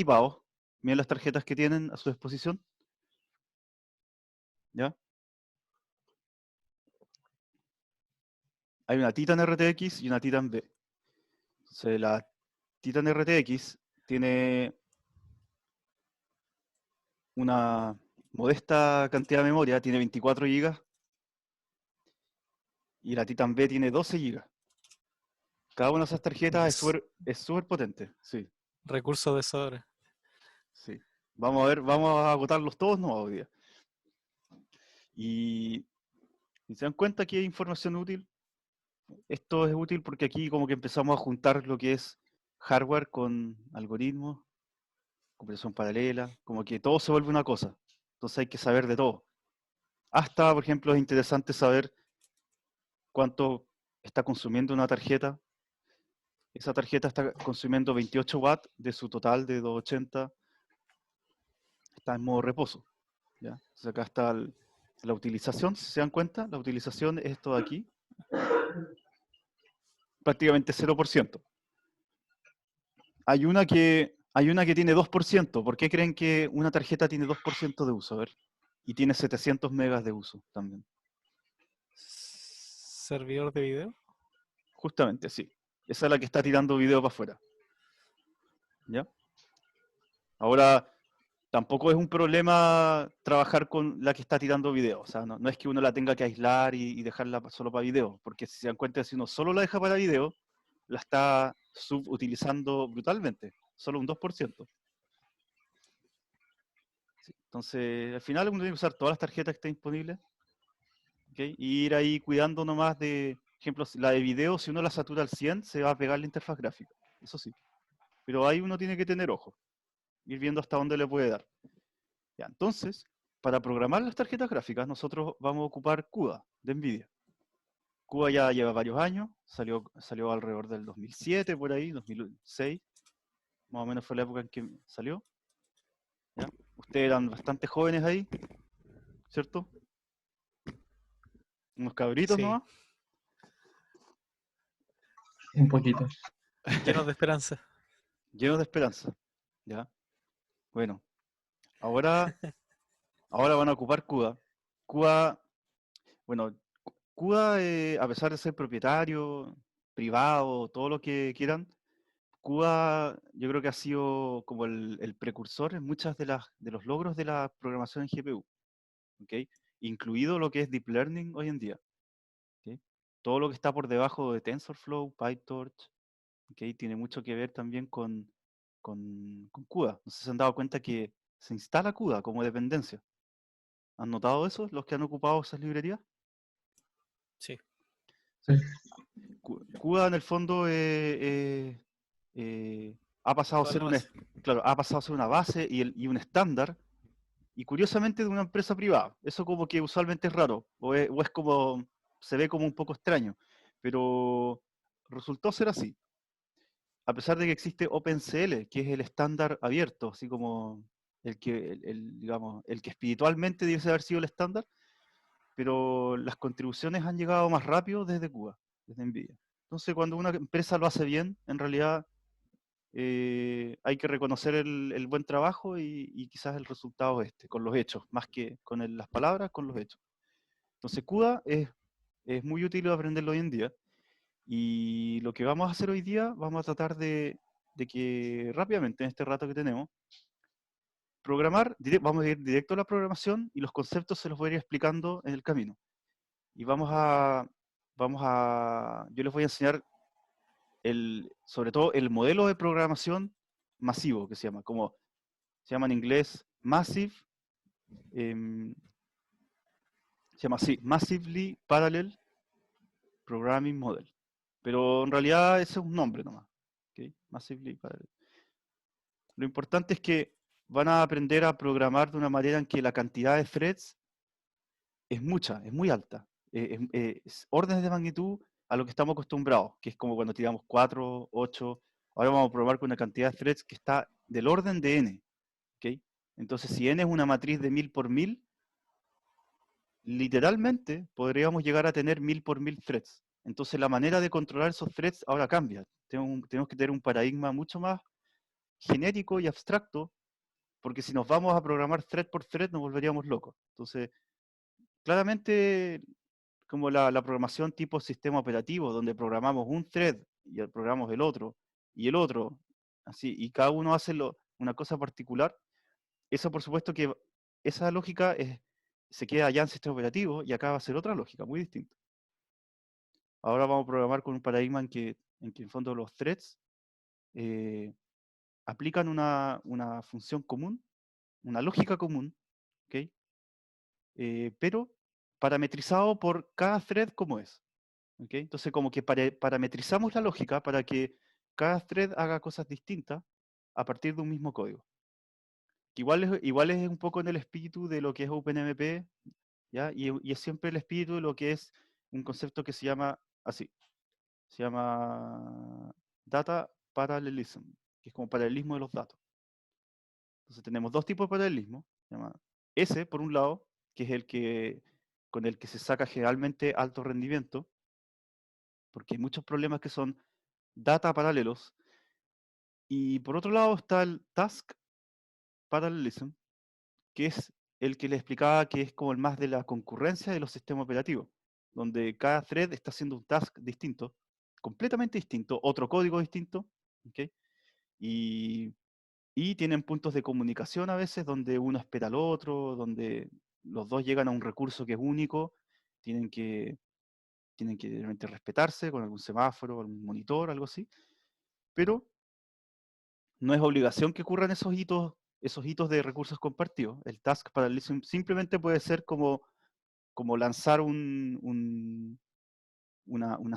equipados, miren las tarjetas que tienen a su disposición. ¿Ya? Hay una Titan RTX y una Titan B. Entonces, la Titan RTX tiene una modesta cantidad de memoria, tiene 24 GB, y la Titan B tiene 12 GB. Cada una de esas tarjetas es súper potente, sí, Recursos de sobra. sí. Vamos a ver, vamos a agotarlos todos, no hoy día. Y se dan cuenta que hay información útil. Esto es útil porque aquí como que empezamos a juntar lo que es hardware con algoritmos, computación paralela, como que todo se vuelve una cosa. Entonces hay que saber de todo. Hasta, por ejemplo, es interesante saber cuánto está consumiendo una tarjeta. Esa tarjeta está consumiendo 28 watts de su total de 280. Está en modo reposo. ¿Ya? Entonces acá está la utilización, si se dan cuenta, la utilización es esto de aquí. Prácticamente 0%. Hay una que tiene 2%. ¿Por qué creen que una tarjeta tiene 2% de uso? A ver. Y tiene 700 megas de uso también. Servidor de video. Justamente, sí. Esa es la que está tirando video para afuera. ¿Ya? Ahora, tampoco es un problema trabajar con la que está tirando video. O sea, no es que uno la tenga que aislar y dejarla solo para video. Porque si se dan cuenta, si uno solo la deja para video, la está subutilizando brutalmente. Solo un 2%. Sí. Entonces, al final uno tiene que usar todas las tarjetas que estén disponibles. ¿Okay? Y ir ahí cuidando nomás de, por ejemplo, la de video, si uno la satura al 100, se va a pegar la interfaz gráfica. Eso sí. Pero ahí uno tiene que tener ojo. Ir viendo hasta dónde le puede dar. Ya, entonces, para programar las tarjetas gráficas, nosotros vamos a ocupar CUDA de NVIDIA. CUDA ya lleva varios años, salió alrededor del 2007, por ahí, 2006. Más o menos fue la época en que salió. ¿Ya? Ustedes eran bastante jóvenes ahí, ¿cierto? Unos cabritos Sí, nomás. Un poquito. llenos de esperanza. Llenos de esperanza. ¿Ya? Bueno, ahora van a ocupar CUDA. CUDA, bueno, CUDA, a pesar de ser propietario, privado, todo lo que quieran, CUDA yo creo que ha sido como el precursor en muchas de los logros de la programación en GPU, ¿okay? Incluido lo que es Deep Learning hoy en día. ¿Okay? Todo lo que está por debajo de TensorFlow, PyTorch, ¿okay? Tiene mucho que ver también con CUDA. No sé si se han dado cuenta que se instala CUDA como dependencia. ¿Han notado eso, los que han ocupado esas librerías? Sí. Sí. CUDA en el fondo ha pasado a Toda la ser base. ha pasado a ser una base y un estándar, y curiosamente de una empresa privada. Eso como que usualmente es raro, o es como, se ve como un poco extraño, pero resultó ser así. A pesar de que existe OpenCL, que es el estándar abierto, así como digamos, el que espiritualmente debe haber sido el estándar, pero las contribuciones han llegado más rápido desde Cuba, desde NVIDIA. Entonces, cuando una empresa lo hace bien, en realidad hay que reconocer el buen trabajo y quizás el resultado con los hechos, más que con las palabras, con los hechos. Entonces, CUDA es muy útil aprenderlo hoy en día. Y lo que vamos a hacer hoy día, vamos a tratar de que rápidamente, en este rato que tenemos, vamos a ir directo a la programación y los conceptos se los voy a ir explicando en el camino. Y yo les voy a enseñar sobre todo el modelo de programación masivo, que se llama en inglés Massive, se llama así, Massively Parallel Programming Model. Pero en realidad ese es un nombre nomás. ¿Okay? Massively Parallel. Lo importante es que van a aprender a programar de una manera en que la cantidad de threads es mucha, es muy alta. Es órdenes de magnitud a lo que estamos acostumbrados, que es como cuando tiramos 4, 8. Ahora vamos a probar con una cantidad de threads que está del orden de n. ¿Okay? Entonces, si n es una matriz de 1000 por 1000, literalmente podríamos llegar a tener 1000 por 1000 threads. Entonces, la manera de controlar esos threads ahora cambia. Tenemos que tener un paradigma mucho más genérico y abstracto, porque si nos vamos a programar thread por thread nos volveríamos locos. Entonces, claramente, como la programación tipo sistema operativo, donde programamos un thread y programamos el otro, así, y cada uno hace una cosa particular, eso por supuesto que esa lógica se queda allá en sistema operativo y acá va a ser otra lógica, muy distinta. Ahora vamos a programar con un paradigma en que en fondo los threads aplican una función común, una lógica común, ¿ok? Pero parametrizado por cada thread como es. ¿Ok? Entonces como que parametrizamos la lógica para que cada thread haga cosas distintas a partir de un mismo código. Igual es un poco en el espíritu de lo que es OpenMP, ¿ya? Y es siempre el espíritu de lo que es un concepto que se llama así. Se llama Data Parallelism, que es como paralelismo de los datos. Entonces tenemos dos tipos de paralelismo. Se llama S, por un lado, que es con el que se saca generalmente alto rendimiento, porque hay muchos problemas que son data paralelos. Y por otro lado está el Task Parallelism, que es el que le explicaba que es como el más de la concurrencia de los sistemas operativos, donde cada thread está haciendo un task distinto, completamente distinto, otro código distinto, ¿okay? Y tienen puntos de comunicación a veces donde uno espera al otro, donde los dos llegan a un recurso que es único, tienen que realmente respetarse con algún semáforo, algún monitor, algo así, pero no es obligación que ocurran esos hitos de recursos compartidos. El task parallelism simplemente puede ser como lanzar una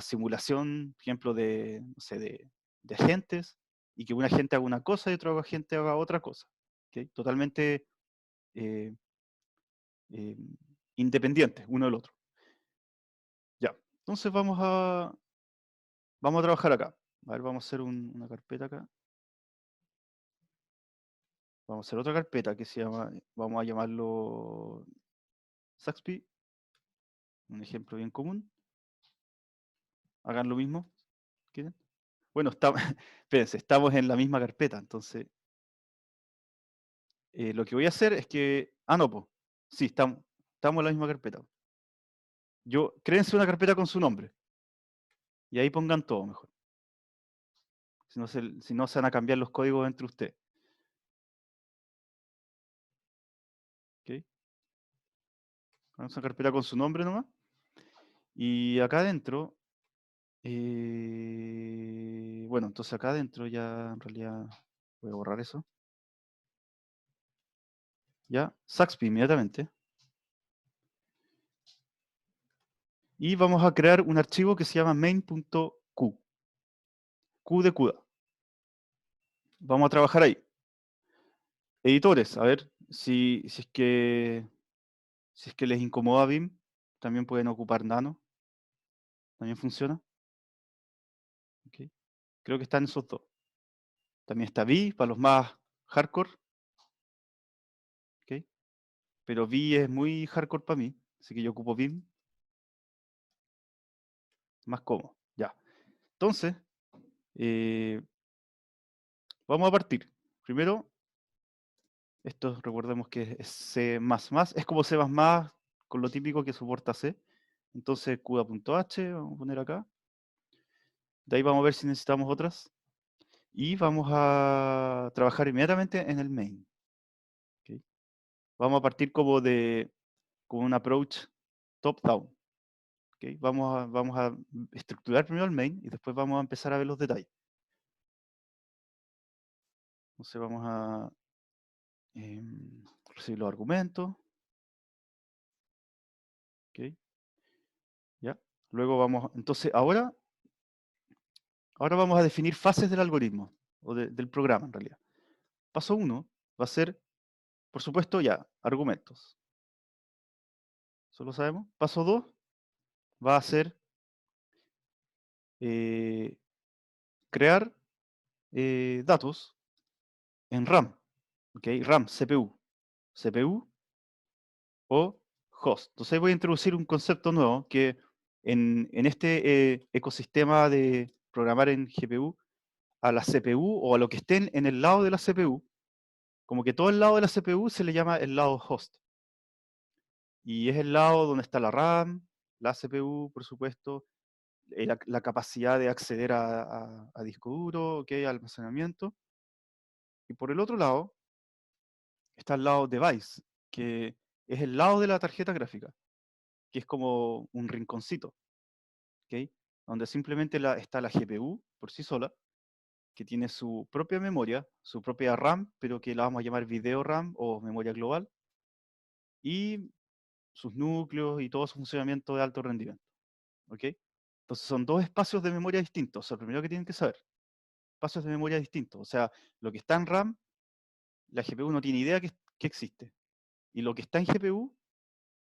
simulación, por ejemplo, no sé, de agentes, y que un agente haga una cosa y otro agente haga otra cosa. ¿Okay? Totalmente eh, eh, independientes uno del otro. Ya, entonces vamos a trabajar acá. A ver, vamos a hacer una carpeta acá. Vamos a hacer otra carpeta que se llama, vamos a llamarlo Saxby, un ejemplo bien común. Hagan lo mismo. ¿Quieren? Bueno, espérense, estamos en la misma carpeta, entonces lo que voy a hacer es que... Ah, no, pues. Sí, estamos en la misma carpeta. Créense una carpeta con su nombre. Y ahí pongan todo mejor. Si no se van a cambiar los códigos entre ustedes. ¿Ok? Vamos a una carpeta con su nombre nomás. Y acá adentro... bueno, entonces acá adentro ya en realidad voy a borrar eso. Ya, Saxby inmediatamente. Y vamos a crear un archivo que se llama main.q. Q de CUDA. Vamos a trabajar ahí. Editores, a ver, si es que les incomoda Vim, también pueden ocupar Nano. También funciona. Okay. Creo que están esos dos. También está Vi para los más hardcore. Okay. Pero Vi es muy hardcore para mí, así que yo ocupo Vim. Más cómodo. Ya. Entonces, vamos a partir. Primero, esto recordemos que es C++, es como C++ con lo típico que soporta C. Entonces, CUDA.h, vamos a poner acá. De ahí vamos a ver si necesitamos otras. Y vamos a trabajar inmediatamente en el main. ¿Okay? Vamos a partir como un approach top-down. ¿Okay? Vamos a estructurar primero el main y después vamos a empezar a ver los detalles. Entonces vamos a recibir los argumentos. ¿Okay? ¿Ya? Luego entonces ahora vamos a definir fases del algoritmo, o del programa en realidad. Paso 1 va a ser, por supuesto, ya, argumentos. Eso lo sabemos. Paso 2 va a ser crear datos en RAM. ¿Okay? RAM, CPU o host. Entonces voy a introducir un concepto nuevo que en este ecosistema de programar en GPU a la CPU o a lo que esté en el lado de la CPU. Como que todo el lado de la CPU se le llama el lado host. Y es el lado donde está la RAM, la CPU, por supuesto, la capacidad de acceder a disco duro, ¿okay? Almacenamiento. Y por el otro lado está el lado device, que es el lado de la tarjeta gráfica, que es como un rinconcito, ¿okay? Donde simplemente está la GPU por sí sola, que tiene su propia memoria, su propia RAM, pero que la vamos a llamar video RAM o memoria global, y sus núcleos y todo su funcionamiento de alto rendimiento. ¿Ok? Entonces son dos espacios de memoria distintos. O sea, lo primero que tienen que saber, espacios de memoria distintos. O sea, lo que está en RAM, la GPU no tiene idea que existe. Y lo que está en GPU,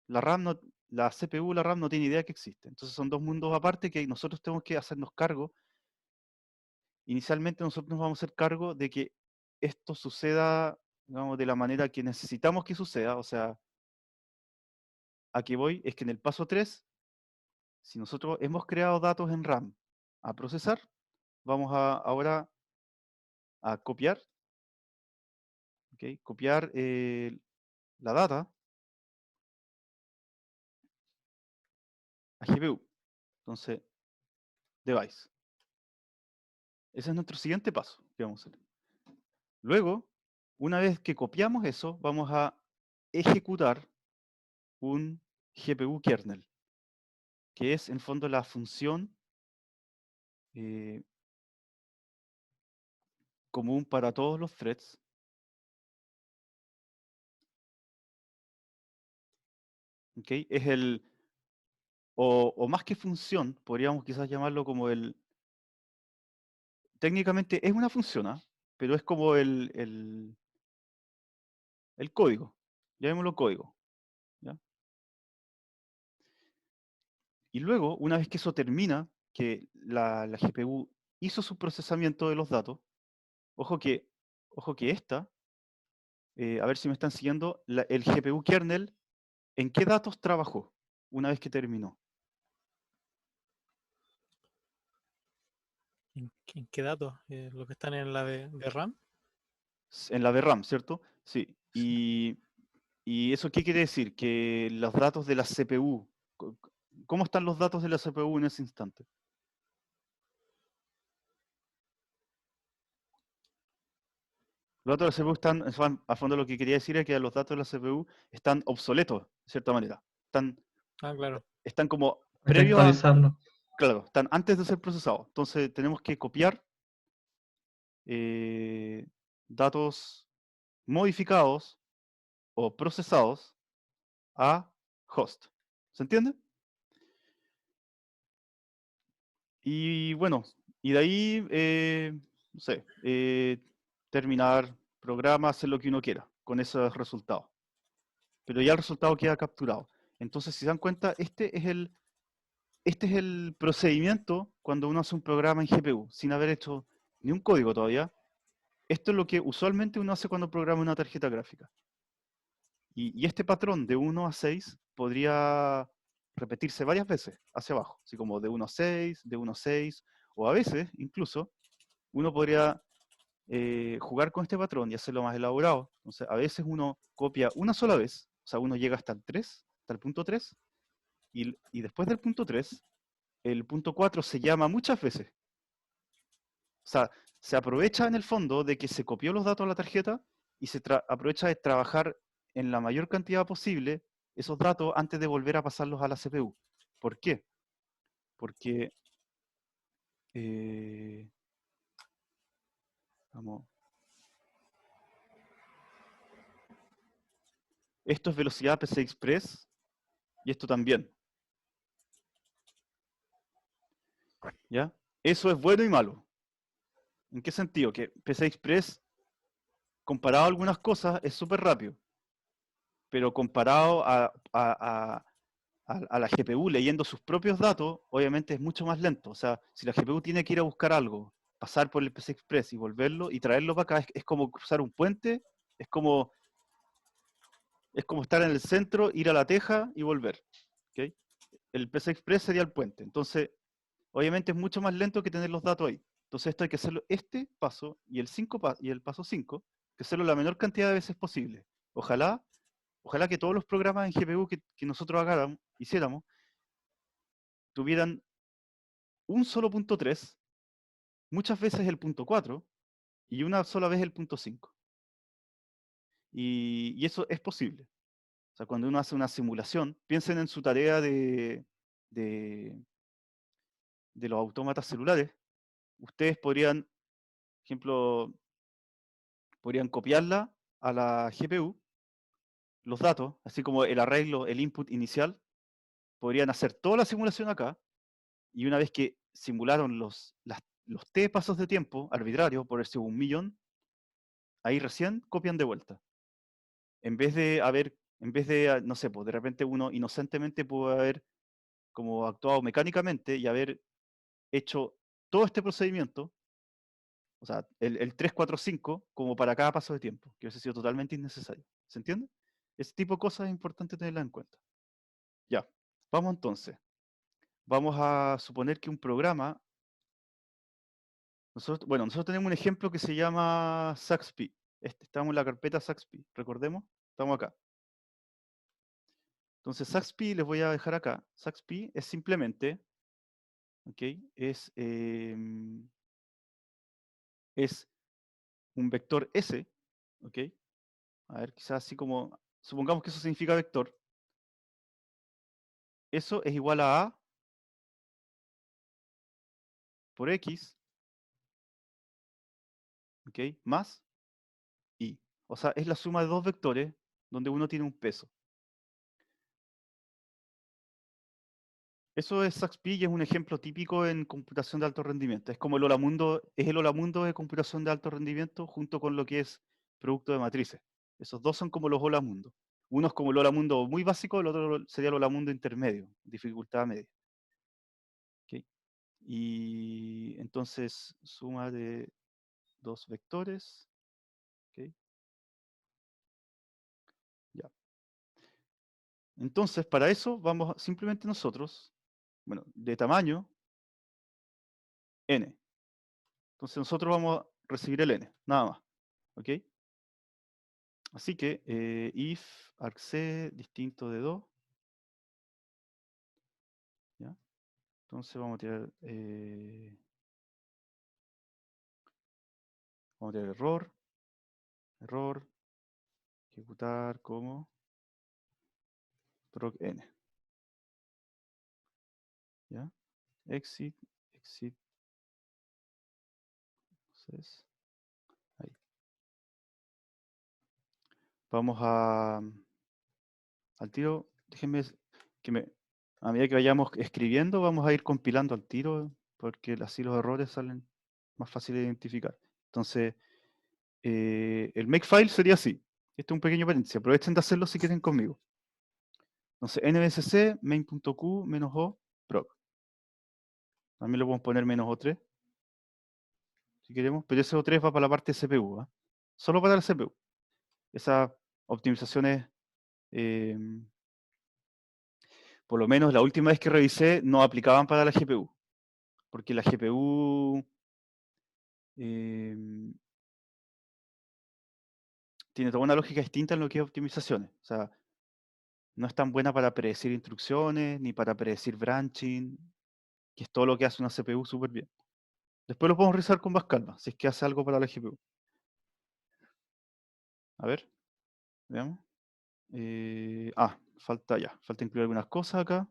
la CPU, la RAM no tiene idea que existe. Entonces son dos mundos aparte que nosotros tenemos que hacernos cargo. Inicialmente nosotros nos vamos a hacer cargo de que esto suceda, digamos, de la manera que necesitamos que suceda. O sea, a qué voy es que en el paso 3, si nosotros hemos creado datos en RAM a procesar, vamos ahora a copiar, ¿okay? Copiar la data a GPU. Entonces, device. Ese es nuestro siguiente paso que vamos a hacer. Luego, una vez que copiamos eso, vamos a ejecutar un GPU kernel, que es en fondo la función común para todos los threads. ¿Okay? Es o más que función, podríamos quizás llamarlo como técnicamente es una función, ¿ah? Pero es como el código. Llamémoslo código. ¿Ya? Y luego, una vez que eso termina, que la GPU hizo su procesamiento de los datos, ojo que esta, a ver si me están siguiendo, el GPU kernel, ¿en qué datos trabajó una vez que terminó? ¿En qué datos? ¿Los que están en la de RAM? En la de RAM, ¿cierto? Sí. Sí. ¿Y eso qué quiere decir? Que los datos de la CPU, ¿cómo están los datos de la CPU en ese instante? Los datos de la CPU están, a fondo lo que quería decir es que los datos de la CPU están obsoletos, de cierta manera. Ah, claro. Están como Hay que previos a, actualizarlo. claro, están antes de ser procesados. Entonces tenemos que copiar datos modificados o procesados a host. ¿Se entiende? Y bueno, y de ahí, no sé, terminar programa, hacer lo que uno quiera con esos resultados. Pero ya el resultado queda capturado. Entonces, si se dan cuenta, este es el procedimiento cuando uno hace un programa en GPU, sin haber hecho ni un código todavía. Esto es lo que usualmente uno hace cuando programa una tarjeta gráfica. Y este patrón de 1 a 6 podría repetirse varias veces hacia abajo, así como de 1 a 6, de 1 a 6, o a veces, incluso, uno podría jugar con este patrón y hacerlo más elaborado. Entonces, a veces uno copia una sola vez, o sea, uno llega hasta el 3, hasta el punto 3, y después del punto 3, el punto 4 se llama muchas veces. O sea, se aprovecha en el fondo de que se copió los datos a la tarjeta y se aprovecha de trabajar en la mayor cantidad posible esos datos antes de volver a pasarlos a la CPU. ¿Por qué? Porque vamos, esto es velocidad PCI Express y esto también. ¿Ya? Eso es bueno y malo. ¿En qué sentido? Que PCI Express, comparado a algunas cosas, es súper rápido. Pero comparado a la GPU leyendo sus propios datos, obviamente es mucho más lento. O sea, si la GPU tiene que ir a buscar algo, pasar por el PCI Express y volverlo y traerlo para acá, es como cruzar un puente, es como estar en el centro, ir a La Teja y volver. ¿Okay? El PCI Express sería el puente. Entonces, obviamente es mucho más lento que tener los datos ahí. Entonces esto hay que hacerlo este paso y el paso 5, que hacerlo la menor cantidad de veces posible. Ojalá que todos los programas en GPU que nosotros hiciéramos, tuvieran un solo punto 3, muchas veces el punto 4 y una sola vez el punto 5. Y eso es posible. O sea, cuando uno hace una simulación, piensen en su tarea de los autómatas celulares. Ustedes podrían, por ejemplo, podrían copiarla a la GPU, los datos, así como el arreglo, el input inicial, podrían hacer toda la simulación acá, y una vez que simularon los t pasos de tiempo arbitrario, por decir 1.000.000, ahí recién copian de vuelta. En vez de, no sé, pues de repente uno inocentemente pudo haber como actuado mecánicamente y haber hecho todo este procedimiento, o sea, el 3, 4, 5, como para cada paso de tiempo, que hubiese sido totalmente innecesario. ¿Se entiende? Ese tipo de cosas es importante tenerla en cuenta. Ya, vamos entonces. Vamos a suponer que un programa, nosotros tenemos un ejemplo que se llama Saxp. Estamos en la carpeta Saxp, recordemos, estamos acá. Entonces Saxp les voy a dejar acá. Saxp es simplemente, ¿ok? Es un vector S, ¿ok? A ver, quizás así como, supongamos que eso significa vector. Eso es igual a por X, ¿ok? Más Y. O sea, es la suma de dos vectores donde uno tiene un peso. Eso es Saxp y es un ejemplo típico en computación de alto rendimiento. Es como el holamundo de computación de alto rendimiento junto con lo que es producto de matrices. Esos dos son como los holamundos. Uno es como el holamundo muy básico, el otro sería el holamundo intermedio, dificultad media. ¿Ok? Y entonces, suma de dos vectores. ¿Ok? Ya. Entonces, para eso vamos simplemente nosotros, bueno, de tamaño n. Entonces nosotros vamos a recibir el n, nada más. ¿Ok? Así que if argc distinto de 2. ¿Ya? Entonces vamos a tirar error, ejecutar como proc n. ¿Ya? Exit. Entonces, ahí. Vamos al tiro. Déjenme a medida que vayamos escribiendo, vamos a ir compilando al tiro, porque así los errores salen más fáciles de identificar. Entonces, el makefile sería así. Este es un pequeño paréntesis. Aprovechen de hacerlo si quieren conmigo. Entonces, nbsc main.q -o proc. También le podemos poner -o3 si queremos, pero ese O3 va para la parte de CPU. ¿eh? Solo para la CPU. Esas optimizaciones, por lo menos la última vez que revisé, no aplicaban para la GPU. Porque la GPU tiene toda una lógica distinta en lo que es optimizaciones. O sea, no es tan buena para predecir instrucciones, ni para predecir branching, que es todo lo que hace una CPU súper bien. Después lo podemos revisar con más calma, si es que hace algo para la GPU. A ver, veamos. Falta incluir algunas cosas acá.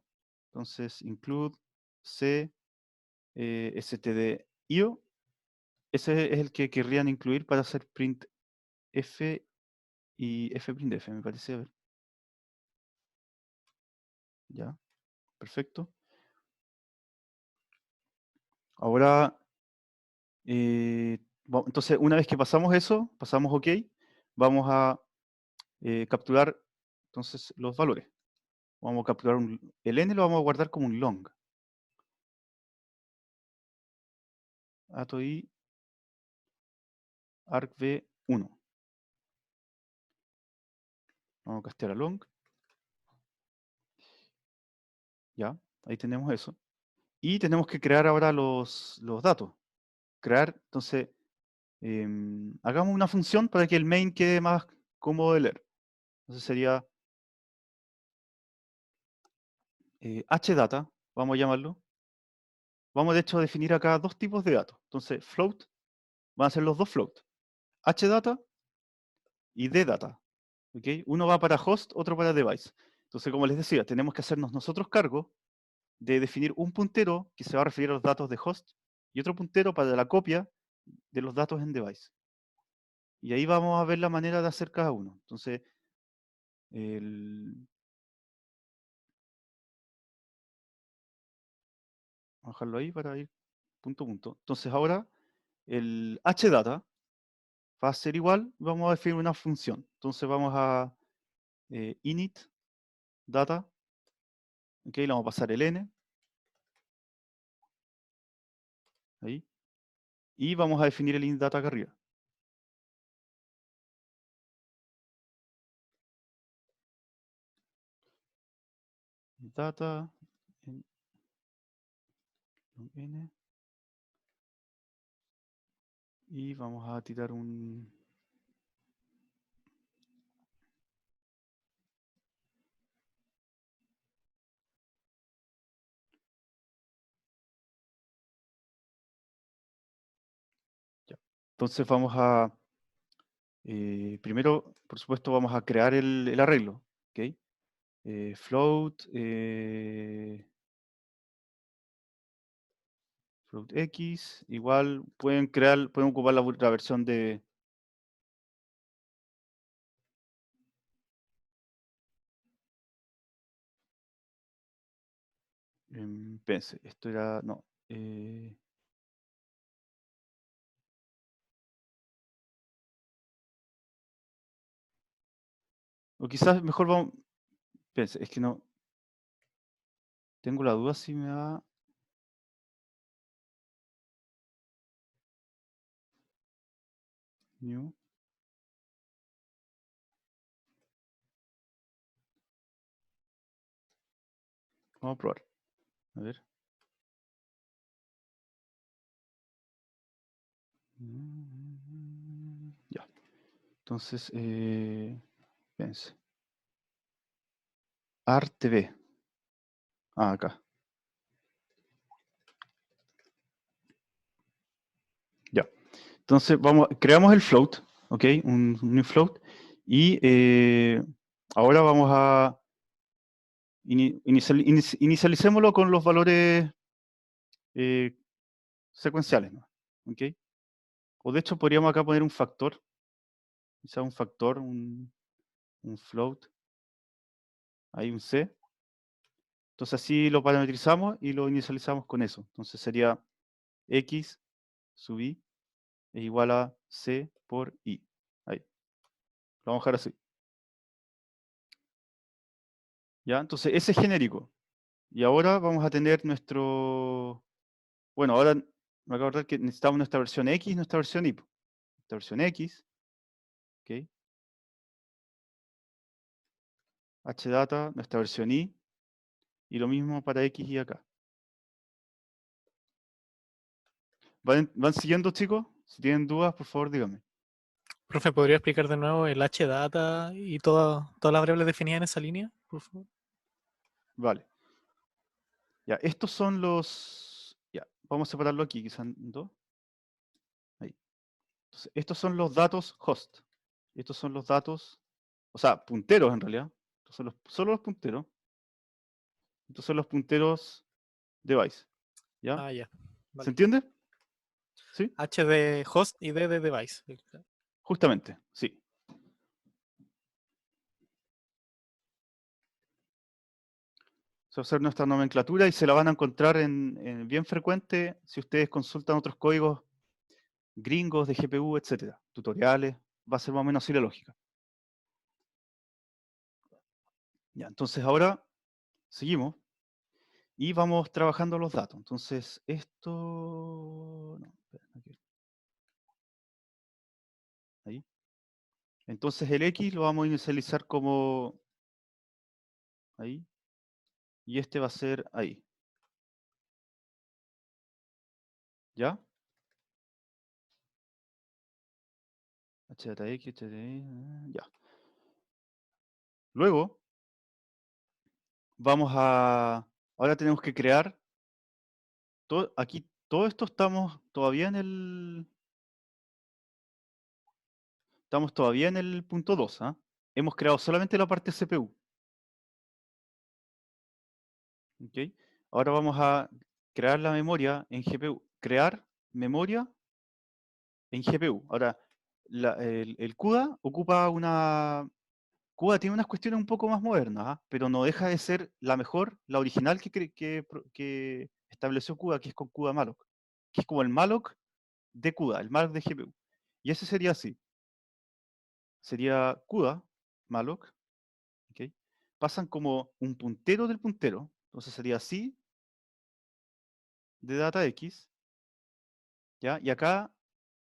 Entonces, include C, std.io. Ese es el que querrían incluir para hacer print F y fprintf, me parece. A ver. Ya, perfecto. Ahora, entonces, una vez que pasamos eso, pasamos OK, vamos a capturar entonces los valores. Vamos a capturar el n lo vamos a guardar como un long. ATOI argv1. Vamos a castear a long. Ya, ahí tenemos eso. Y tenemos que crear ahora los datos. crear, entonces, hagamos una función para que el main quede más cómodo de leer. Entonces sería hdata, vamos a llamarlo. Vamos de hecho a definir acá dos tipos de datos. Entonces, float, van a ser los dos float. hdata y ddata. ¿Okay? Uno va para host, otro para device. Entonces, como les decía, tenemos que hacernos nosotros cargo de definir un puntero que se va a referir a los datos de host y otro puntero para la copia de los datos en device. Y ahí vamos a ver la manera de hacer cada uno. Entonces, vamos a dejarlo ahí para ir punto a punto. Entonces ahora el hdata va a ser igual, vamos a definir una función. Entonces vamos a init data, ok, le vamos a pasar el n, ahí, y vamos a definir el init data acá arriba. Data, n, y vamos a tirar un... Ya. Entonces vamos a... primero, por supuesto, vamos a crear el arreglo, ¿ok? Float, float x, igual pueden ocupar la versión de... Pense, esto era... No. O quizás mejor vamos... Pense, es que no... Tengo la duda si me da... New. Vamos a probar. A ver. Ya. Entonces, pense. ARTV. Ah, acá. Ya. Entonces, creamos el float, ¿ok? Un new float. Y ahora vamos a inicialicémoslo con los valores secuenciales, ¿no? ¿Ok? O de hecho podríamos acá poner un factor, quizá un factor, un float, hay un C. Entonces así lo parametrizamos y lo inicializamos con eso. Entonces sería X sub I es igual a C por I. Ahí. Lo vamos a dejar así. ¿Ya? Entonces ese es genérico. Y ahora vamos a tener nuestro... Bueno, ahora me acabo de acordar que necesitamos nuestra versión X y nuestra versión Y. Nuestra versión X, ¿ok? HData, nuestra versión Y, y lo mismo para X y acá. ¿Van siguiendo, chicos? Si tienen dudas, por favor, díganme. Profe, ¿podría explicar de nuevo el hdata y todas las variables definidas en esa línea, por favor? Vale. Ya, estos son los... Ya, vamos a separarlo aquí, quizás en dos. Ahí. Entonces, estos son los datos host. Estos son los datos, o sea, punteros en realidad. Estos son solo los punteros. Estos son los punteros device. ¿Ya? Ah, ya. ¿Se Vale. entiende? ¿Sí? H de host y D de device. Justamente, sí. Se va a hacer nuestra nomenclatura y se la van a encontrar en bien frecuente si ustedes consultan otros códigos gringos de GPU, etcétera. Tutoriales, va a ser más o menos así la lógica. Ya, entonces ahora seguimos y vamos trabajando los datos. Entonces esto... No, espera, aquí. Ahí. Entonces el X lo vamos a inicializar como ahí y este va a ser ahí. ¿Ya? H data X, H data Y, ya. Luego, ahora tenemos que crear, aquí, todo esto estamos todavía en el punto 2, ¿ah? Hemos creado solamente la parte CPU. ¿Ok? Ahora vamos a crear la memoria en GPU. Crear memoria en GPU. Ahora, el CUDA ocupa CUDA tiene unas cuestiones un poco más modernas, ¿ah? Pero no deja de ser la mejor, la original que estableció CUDA, que es con CUDA Malloc. Que es como el Malloc de CUDA, el Malloc de GPU. Y ese sería así. Sería CUDA, Malloc, ¿ok? Pasan como un puntero del puntero. Entonces sería así de data X, ¿ya? Y acá,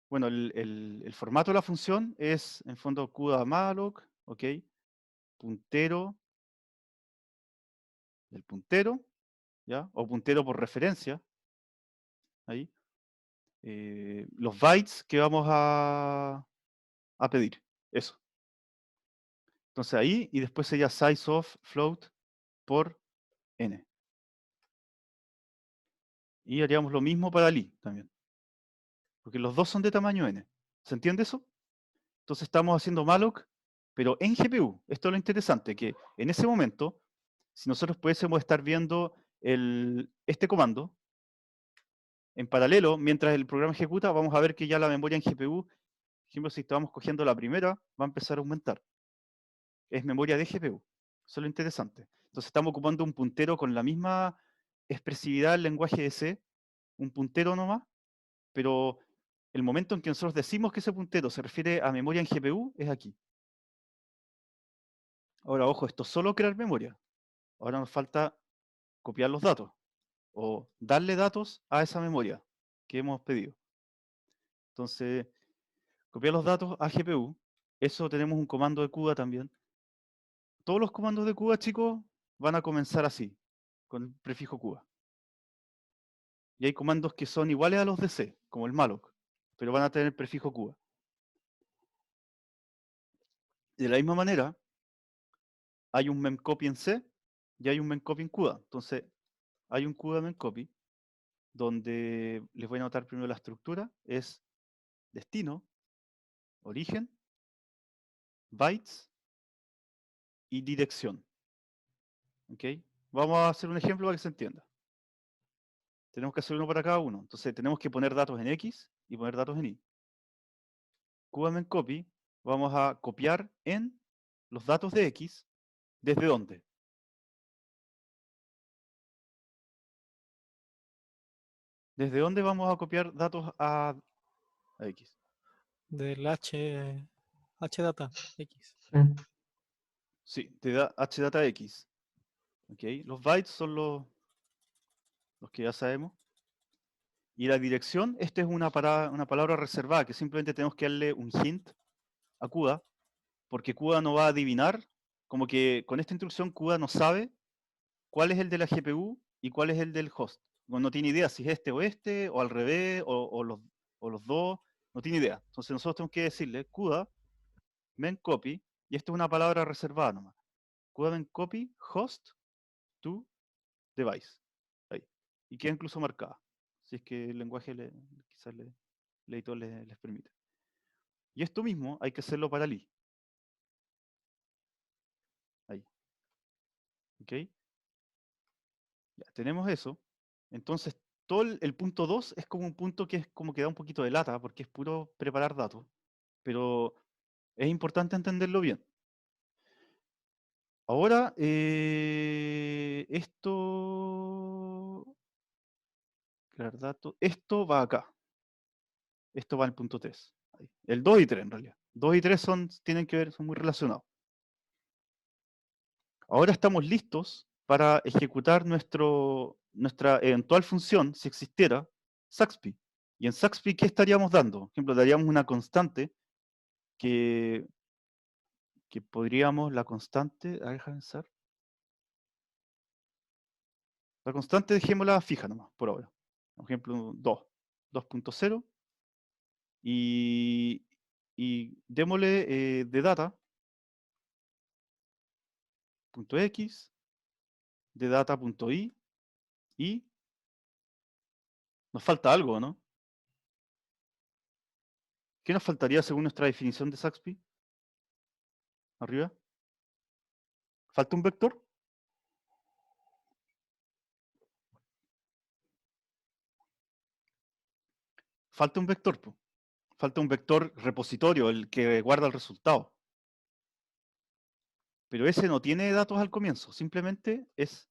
bueno, el formato de la función es, en fondo, CUDA malloc, ¿ok? Puntero del puntero, ¿ya? O puntero por referencia, ahí. Los bytes que vamos a pedir, eso. Entonces ahí, y después sería size of float por n. Y haríamos lo mismo para li también. Porque los dos son de tamaño n. ¿Se entiende eso? Entonces estamos haciendo malloc, pero en GPU. Esto es lo interesante, que en ese momento, si nosotros pudiésemos estar viendo este comando, en paralelo, mientras el programa ejecuta, vamos a ver que ya la memoria en GPU, por ejemplo, si estamos cogiendo la primera, va a empezar a aumentar. Es memoria de GPU. Eso es lo interesante. Entonces estamos ocupando un puntero con la misma expresividad del lenguaje de C, un puntero nomás, pero el momento en que nosotros decimos que ese puntero se refiere a memoria en GPU es aquí. Ahora, ojo, esto es solo crear memoria. Ahora nos falta copiar los datos o darle datos a esa memoria que hemos pedido. Entonces, copiar los datos a GPU. Eso tenemos un comando de CUDA también. Todos los comandos de CUDA, chicos, van a comenzar así, con el prefijo CUDA. Y hay comandos que son iguales a los de C, como el malloc, pero van a tener el prefijo CUDA. De la misma manera, hay un memcopy en C y hay un memcopy en CUDA. Entonces, hay un CUDA memcopy donde les voy a anotar primero la estructura, es destino, origen, bytes y dirección. ¿Ok? Vamos a hacer un ejemplo para que se entienda. Tenemos que hacer uno para cada uno. Entonces tenemos que poner datos en X y poner datos en Y. Copy, vamos a copiar en los datos de X. ¿Desde dónde? ¿Desde dónde vamos a copiar datos a X? Del HData X. Sí. Sí, te da HData X. ¿Ok? Los bytes son los que ya sabemos. Y la dirección, esta es una palabra reservada, que simplemente tenemos que darle un hint a CUDA, porque CUDA no va a adivinar, como que con esta instrucción CUDA no sabe cuál es el de la GPU y cuál es el del host. No tiene idea si es este, o al revés, o los dos, no tiene idea. Entonces nosotros tenemos que decirle CUDA, memcopy, y esta es una palabra reservada nomás. CUDA memcopy host to device. Ahí. Y queda incluso marcada, si es que el lenguaje quizás el editor les permite. Y esto mismo hay que hacerlo para li. Ahí. ¿Ok? Ya, tenemos eso. Entonces, todo el punto 2 es como un punto que es como que da un poquito de lata, porque es puro preparar datos. Pero es importante entenderlo bien. Ahora, crear datos, esto va acá. Esto va al punto 3. Ahí. El 2 y 3 en realidad. 2 y 3 tienen que ver, son muy relacionados. Ahora estamos listos para ejecutar nuestra eventual función, si existiera, Saxby. Y en Saxby, ¿qué estaríamos dando? Por ejemplo, daríamos una constante que podríamos, la constante, a ver, déjame pensar. La constante dejémosla fija nomás, por ahora. Por ejemplo, 2, 2.0. Y y démosle de data.x, de data.y, y nos falta algo, ¿no? ¿Qué nos faltaría según nuestra definición de Saxby? Arriba. ¿Falta un vector? Falta un vector, po. Falta un vector repositorio, el que guarda el resultado. Pero ese no tiene datos al comienzo, simplemente es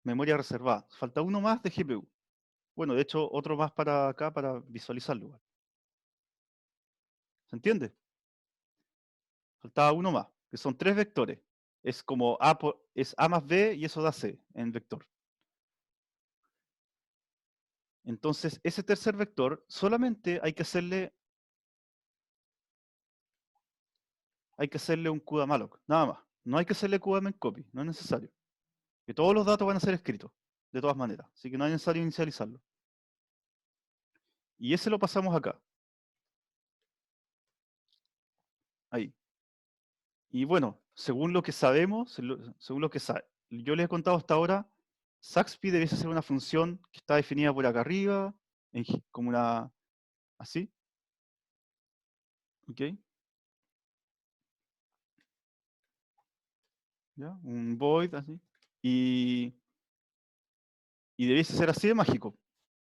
memoria reservada. Falta uno más de GPU. Bueno, de hecho, otro más para acá para visualizarlo. ¿Se entiende? Faltaba uno más, que son 3 vectores. Es como es A más B y eso da C en vector. Entonces, ese tercer vector solamente hay que hacerle un CUDA-malloc, nada más. No hay que hacerle CUDA-memcopy, no es necesario. Que todos los datos van a ser escritos, de todas maneras. Así que no es necesario inicializarlo. Y ese lo pasamos acá. Ahí. Y bueno, según lo que sabemos, según lo que yo les he contado hasta ahora, Saxby debiese ser una función que está definida por acá arriba, como una... así. ¿Ok? ¿Ya? Un void así. Y debiese ser así de mágico.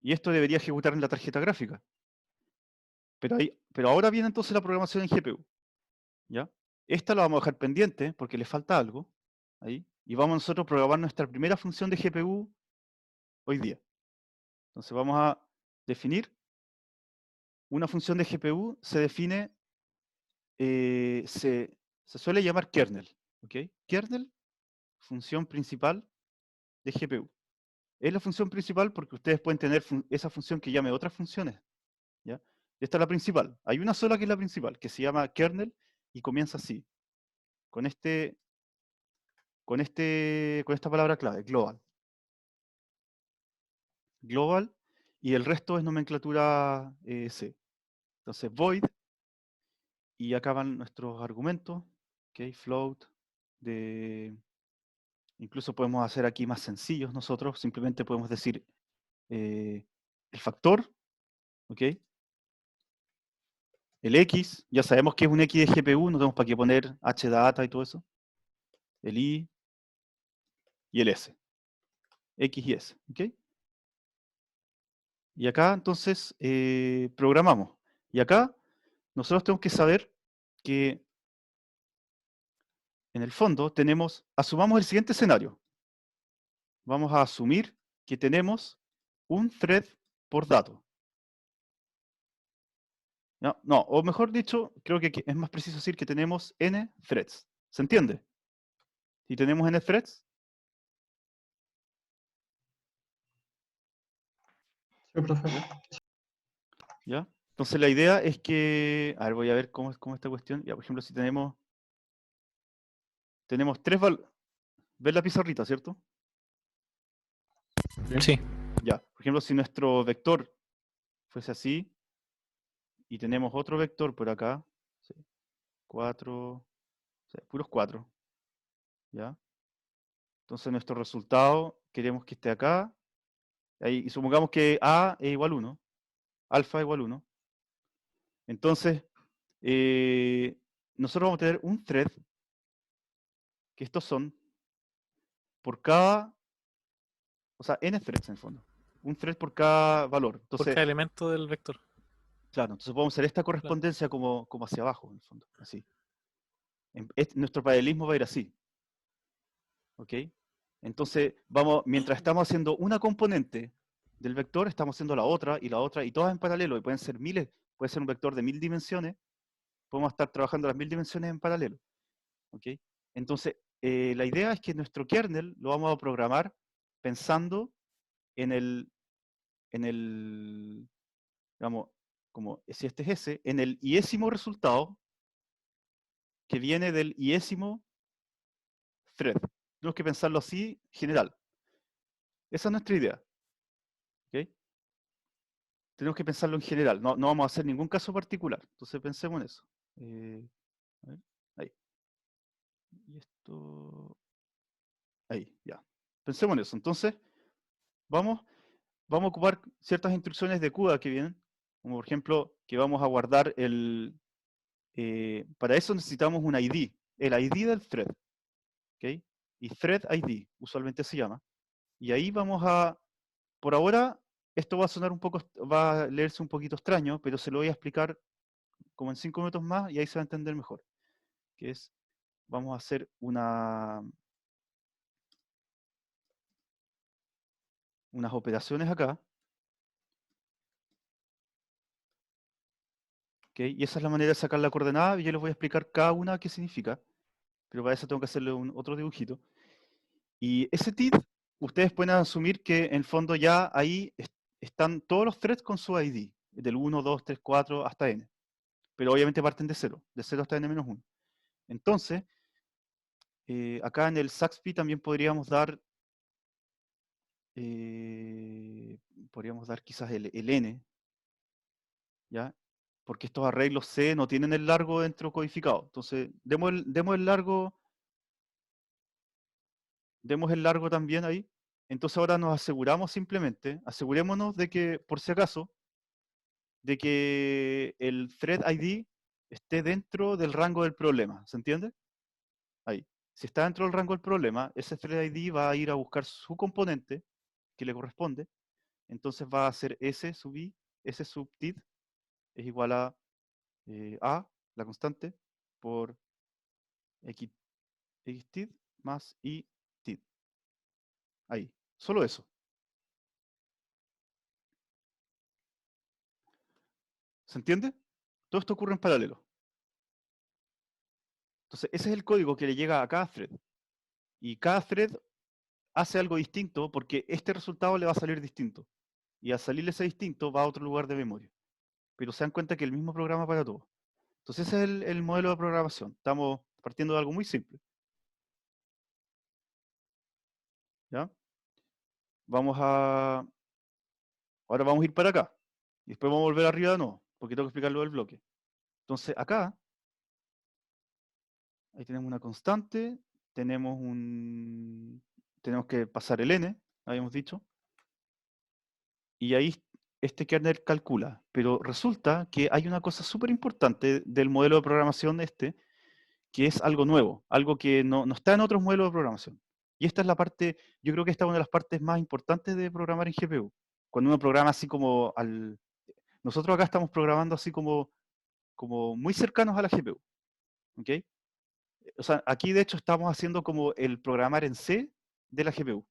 Y esto debería ejecutar en la tarjeta gráfica. Pero ahora viene entonces la programación en GPU. ¿Ya? Esta la vamos a dejar pendiente porque le falta algo. Ahí. Y vamos nosotros a programar nuestra primera función de GPU hoy día. Entonces vamos a definir una función de GPU, se define, se suele llamar kernel. ¿Ok? Kernel, función principal de GPU. Es la función principal porque ustedes pueden tener esa función que llame otras funciones. ¿Ya? Esta es la principal. Hay una sola que es la principal, que se llama kernel y comienza así, con esta palabra clave, global. Global, y el resto es nomenclatura C. Entonces, void, y acá van nuestros argumentos, ¿ok? Float, incluso podemos hacer aquí más sencillos nosotros, simplemente podemos decir el factor, ¿ok? El X, ya sabemos que es un X de GPU, no tenemos para qué poner HData y todo eso. El Y y el S. X y S, ¿ok? Y acá entonces programamos. Y acá nosotros tenemos que saber que en el fondo asumamos el siguiente escenario. Vamos a asumir que tenemos un thread por dato. No, o mejor dicho, creo que es más preciso decir que tenemos n threads. ¿Se entiende? Si tenemos n threads, Sí, profe. ¿ya? Entonces la idea es que, a ver, voy a ver cómo es esta cuestión. Ya, por ejemplo, si tenemos tres valores. ¿Ves la pizarrita, cierto? Sí. Ya, por ejemplo, si nuestro vector fuese así, y tenemos otro vector por acá, 4, puros 4, ¿ya? Entonces nuestro resultado queremos que esté acá, y supongamos que A es igual a 1, alfa igual a 1. Entonces, nosotros vamos a tener un thread, que estos son, por cada, o sea, n threads en el fondo. Un thread por cada valor. Por Entonces, cada elemento del vector. claro, entonces podemos hacer esta correspondencia como hacia abajo, en el fondo, así. Nuestro paralelismo va a ir así. ¿Ok? Entonces, mientras estamos haciendo una componente del vector, estamos haciendo la otra, y todas en paralelo, y pueden ser miles, puede ser un vector de 1000 dimensiones, podemos estar trabajando las 1000 dimensiones en paralelo. ¿Ok? Entonces, la idea es que nuestro kernel lo vamos a programar pensando en el, digamos, como si este es ese, en el iésimo resultado que viene del iésimo thread. Tenemos que pensarlo así, general. Esa es nuestra idea. ¿Ok? Tenemos que pensarlo en general, no vamos a hacer ningún caso particular. Entonces pensemos en eso. A ver, ahí. Y esto... Ahí, ya. Pensemos en eso. Entonces, vamos a ocupar ciertas instrucciones de CUDA que vienen, como por ejemplo, que vamos a guardar para eso necesitamos un ID, el ID del thread, ¿ok? Y thread ID, usualmente se llama. Y ahí por ahora, esto va a sonar un poco, va a leerse un poquito extraño, pero se lo voy a explicar como en 5 minutos más y ahí se va a entender mejor. Que es, vamos a hacer unas operaciones acá, ¿ok? Y esa es la manera de sacar la coordenada, y yo les voy a explicar cada una qué significa, pero para eso tengo que hacerle otro dibujito. Y ese TID, ustedes pueden asumir que en el fondo ya ahí están todos los threads con su ID, del 1, 2, 3, 4 hasta n. Pero obviamente parten de 0 hasta n-1. Entonces, acá en el SAXPY también podríamos dar quizás el n, ¿ya? Porque estos arreglos C no tienen el largo dentro codificado. Entonces, demos el largo también ahí. Entonces ahora nos aseguramos simplemente, asegurémonos de que, por si acaso, de que el thread ID esté dentro del rango del problema. ¿Se entiende? Ahí. Si está dentro del rango del problema, ese thread ID va a ir a buscar su componente que le corresponde. Entonces va a ser S sub I, S sub TID es igual a la constante, por X, TID más I TID. Ahí. Solo eso. ¿Se entiende? Todo esto ocurre en paralelo. Entonces, ese es el código que le llega a cada thread. Y cada thread hace algo distinto porque este resultado le va a salir distinto. Y al salirle ese distinto va a otro lugar de memoria. Pero se dan cuenta que el mismo programa para todo. Entonces ese es el modelo de programación. Estamos partiendo de algo muy simple. ¿Ya? Ahora vamos a ir para acá. Y después vamos a volver arriba de nuevo, porque tengo que explicar lo del bloque. Entonces acá, ahí tenemos una constante, tenemos que pasar el n, habíamos dicho, y ahí este kernel calcula. Pero resulta que hay una cosa súper importante del modelo de programación que es algo nuevo, algo que no está en otros modelos de programación. Y esta es la parte, yo creo que esta es una de las partes más importantes de programar en GPU. Cuando uno programa así como nosotros acá estamos programando así como muy cercanos a la GPU. ¿Ok? O sea, aquí de hecho estamos haciendo como el programar en C de la GPU.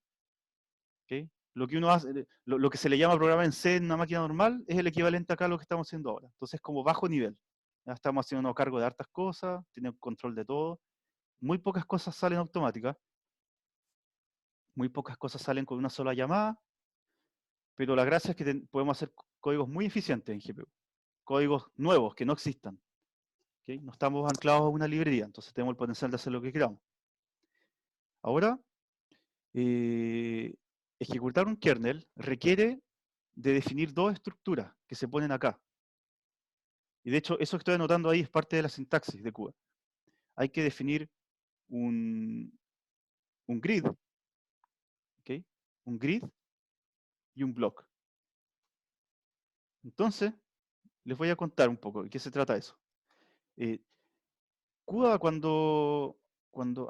¿Ok? Lo que uno hace, lo que se le llama programar en C en una máquina normal es el equivalente acá a lo que estamos haciendo ahora. Entonces, como bajo nivel. Ya estamos haciendo cargo de hartas cosas, tenemos control de todo. Muy pocas cosas salen automáticas. Muy pocas cosas salen con una sola llamada. Pero la gracia es que podemos hacer códigos muy eficientes en GPU. Códigos nuevos que no existan. ¿Okay? No estamos anclados a una librería, entonces tenemos el potencial de hacer lo que queramos. Ahora, ejecutar un kernel requiere de definir dos estructuras que se ponen acá. Y de hecho, eso que estoy anotando ahí es parte de la sintaxis de CUDA. Hay que definir un grid, ¿okay? Un grid y un block. Entonces, les voy a contar un poco de qué se trata eso. CUDA a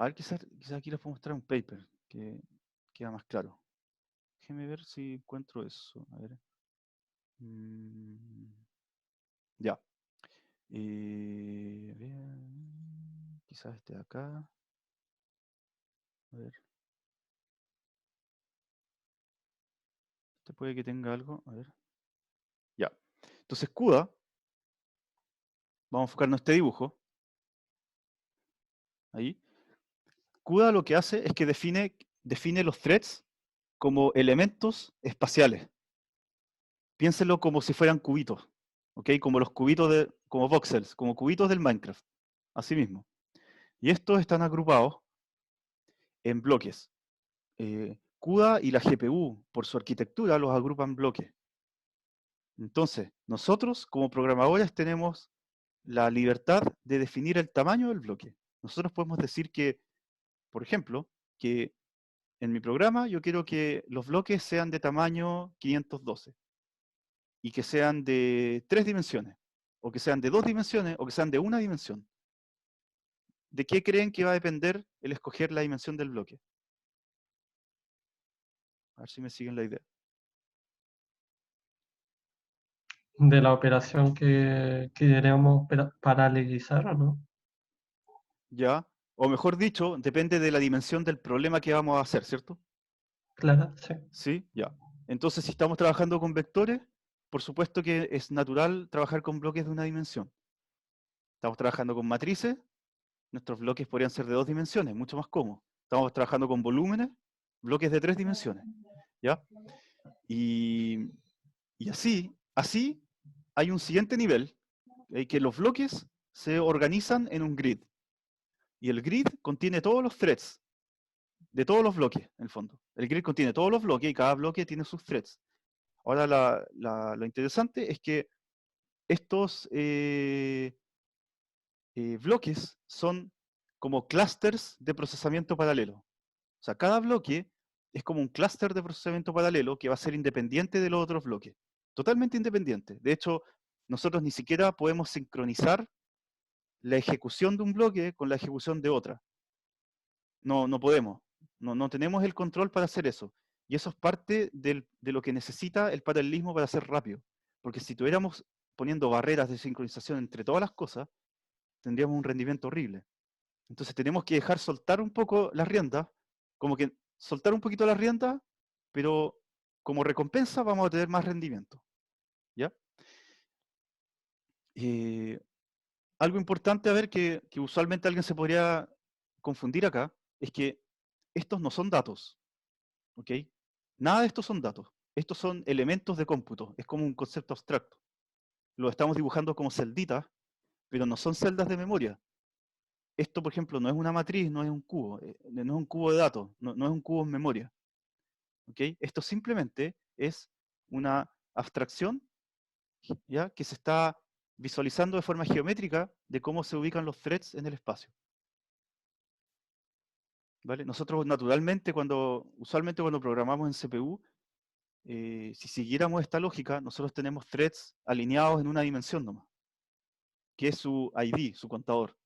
ver, quizás aquí les puedo mostrar un paper que queda más claro. Déjenme ver si encuentro eso. A ver. Ya. A ver, quizás este de acá. A ver. Este puede que tenga algo. A ver. Ya. Entonces CUDA, vamos a enfocarnos en este dibujo. Ahí. CUDA lo que hace es que define los threads como elementos espaciales. Piénsenlo como si fueran cubitos. ¿Ok? Como los cubitos como voxels, como cubitos del Minecraft. Así mismo. Y estos están agrupados en bloques. CUDA y la GPU, por su arquitectura, los agrupan en bloques. Entonces, nosotros como programadores tenemos la libertad de definir el tamaño del bloque. Nosotros podemos decir que, por ejemplo, que en mi programa yo quiero que los bloques sean de tamaño 512 y que sean de 3 dimensiones, o que sean de 2 dimensiones, o que sean de 1 dimensión. ¿De qué creen que va a depender el escoger la dimensión del bloque? A ver si me siguen la idea. De la operación que queremos paralelizar, ¿o no? ¿Ya? O mejor dicho, depende de la dimensión del problema que vamos a hacer, ¿cierto? Claro, sí. Sí, ya. Entonces, si estamos trabajando con vectores, por supuesto que es natural trabajar con bloques de una dimensión. Estamos trabajando con matrices, nuestros bloques podrían ser de 2 dimensiones, mucho más cómodo. Estamos trabajando con volúmenes, bloques de 3 dimensiones, ¿ya? Y así hay un siguiente nivel, que los bloques se organizan en un grid. Y el grid contiene todos los threads de todos los bloques, en el fondo. El grid contiene todos los bloques y cada bloque tiene sus threads. Ahora, lo interesante es que estos bloques son como clusters de procesamiento paralelo. O sea, cada bloque es como un clúster de procesamiento paralelo que va a ser independiente de los otros bloques. Totalmente independiente. De hecho, nosotros ni siquiera podemos sincronizar la ejecución de un bloque con la ejecución de otra. No podemos. No tenemos el control para hacer eso. Y eso es parte de lo que necesita el paralelismo para ser rápido. Porque si estuviéramos poniendo barreras de sincronización entre todas las cosas, tendríamos un rendimiento horrible. Entonces tenemos que dejar soltar un poco las riendas, como que soltar un poquito las riendas, pero como recompensa vamos a tener más rendimiento. ¿Ya? Algo importante a ver que usualmente alguien se podría confundir acá, es que estos no son datos. ¿Ok? Nada de estos son datos. Estos son elementos de cómputo. Es como un concepto abstracto. Lo estamos dibujando como celditas, pero no son celdas de memoria. Esto, por ejemplo, no es una matriz, no es un cubo, no es un cubo de datos, no es un cubo en memoria. ¿Ok? Esto simplemente es una abstracción, ¿ya? Que se está visualizando de forma geométrica de cómo se ubican los threads en el espacio. ¿Vale? Nosotros naturalmente, usualmente cuando programamos en CPU, si siguiéramos esta lógica, nosotros tenemos threads alineados en una dimensión nomás, que es su ID, su contador.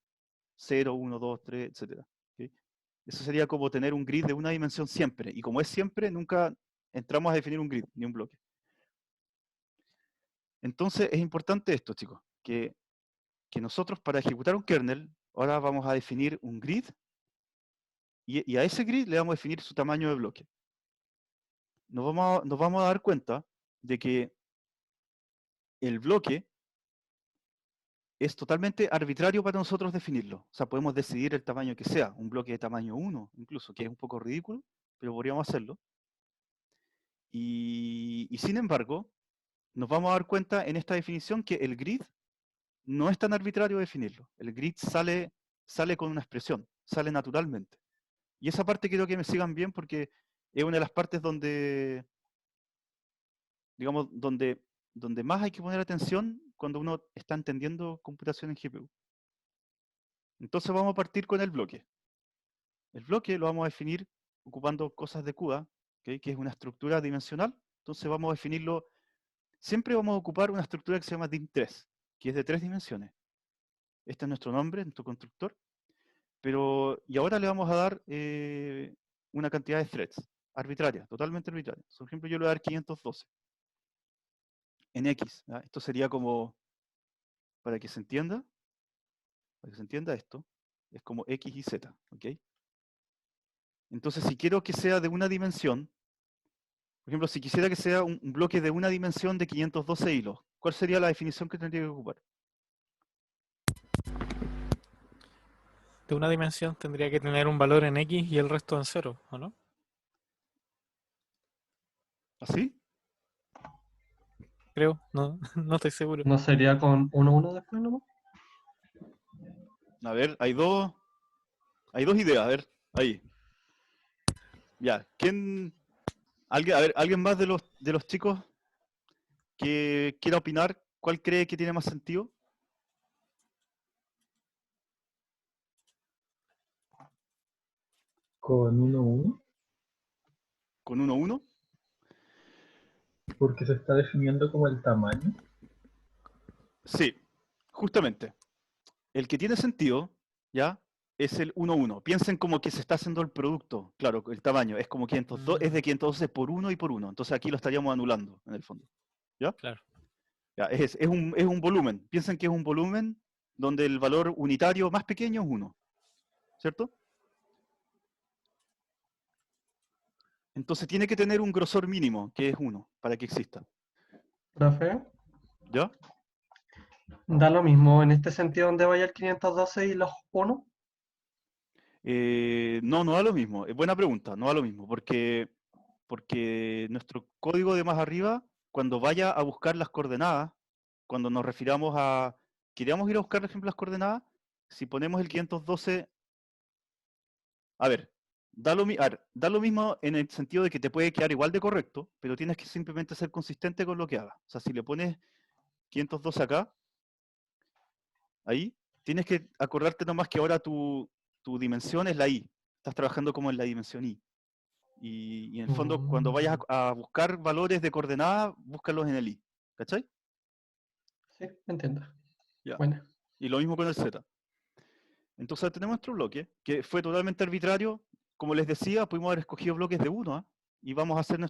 0, 1, 2, 3, etc. ¿Okay? Eso sería como tener un grid de una dimensión siempre. Y como es siempre, nunca entramos a definir un grid, ni un bloque. Entonces es importante esto, chicos, que nosotros para ejecutar un kernel, ahora vamos a definir un grid, y a ese grid le vamos a definir su tamaño de bloque. Nos vamos a dar cuenta de que el bloque es totalmente arbitrario para nosotros definirlo. O sea, podemos decidir el tamaño que sea, un bloque de tamaño 1, incluso, que es un poco ridículo, pero podríamos hacerlo. Y sin embargo, nos vamos a dar cuenta en esta definición que el grid no es tan arbitrario definirlo. El grid sale con una expresión, sale naturalmente. Y esa parte quiero que me sigan bien porque es una de las partes donde, digamos, donde más hay que poner atención cuando uno está entendiendo computación en GPU. Entonces vamos a partir con el bloque. El bloque lo vamos a definir ocupando cosas de CUDA, ¿okay? Que es una estructura dimensional. Entonces vamos a definirlo, siempre vamos a ocupar una estructura que se llama DIM3, que es de 3 dimensiones. Este es nuestro nombre, nuestro constructor. Y ahora le vamos a dar una cantidad de threads, arbitraria, totalmente arbitraria. Por ejemplo, yo le voy a dar 512 en X. ¿Ya? Esto sería como, para que se entienda esto, es como X y Z. ¿Ok? Entonces, si quiero que sea de una dimensión, por ejemplo, si quisiera que sea un bloque de una dimensión de 512 hilos, ¿cuál sería la definición que tendría que ocupar? De una dimensión tendría que tener un valor en X y el resto en 0, ¿o no? ¿Así? Creo, no, no estoy seguro. ¿No sería con 1 después, no? A ver, hay dos ideas, a ver, ahí. Ya, ¿alguien más de los chicos que quiera opinar? ¿Cuál cree que tiene más sentido? Con 1,1, con 1,1. porque se está definiendo como el tamaño. Sí, justamente. El que tiene sentido, ¿ya? Es el 1,1. Piensen como que se está haciendo el producto. Claro, el tamaño es como 502, es de 512 por 1 y por 1. Entonces aquí lo estaríamos anulando, en el fondo. ¿Ya? Claro. Ya, es un volumen. Piensen que es un volumen donde el valor unitario más pequeño es 1. ¿Cierto? Entonces tiene que tener un grosor mínimo, que es 1, para que exista. Profe, ¿Ya? da lo mismo en este sentido donde vaya el 512 y los 1. No, no da lo mismo. Es buena pregunta, no da lo mismo, porque nuestro código de más arriba, cuando vaya a buscar las coordenadas, cuando nos refiramos a, queríamos ir a buscar, por ejemplo, las coordenadas, si ponemos el 512, a ver, da lo mismo en el sentido de que te puede quedar igual de correcto, pero tienes que simplemente ser consistente con lo que hagas. O sea, si le pones 512 acá, ahí, tienes que acordarte nomás que ahora tu dimensión es la i. Estás trabajando como en la dimensión i. Y en el fondo, cuando vayas a buscar valores de coordenada, búscalos en el i. ¿Cachai? Sí, entiendo. Ya. Bueno, Y lo mismo con el z. Entonces tenemos nuestro bloque, que fue totalmente arbitrario. Como les decía, pudimos haber escogido bloques de 1, y vamos a hacer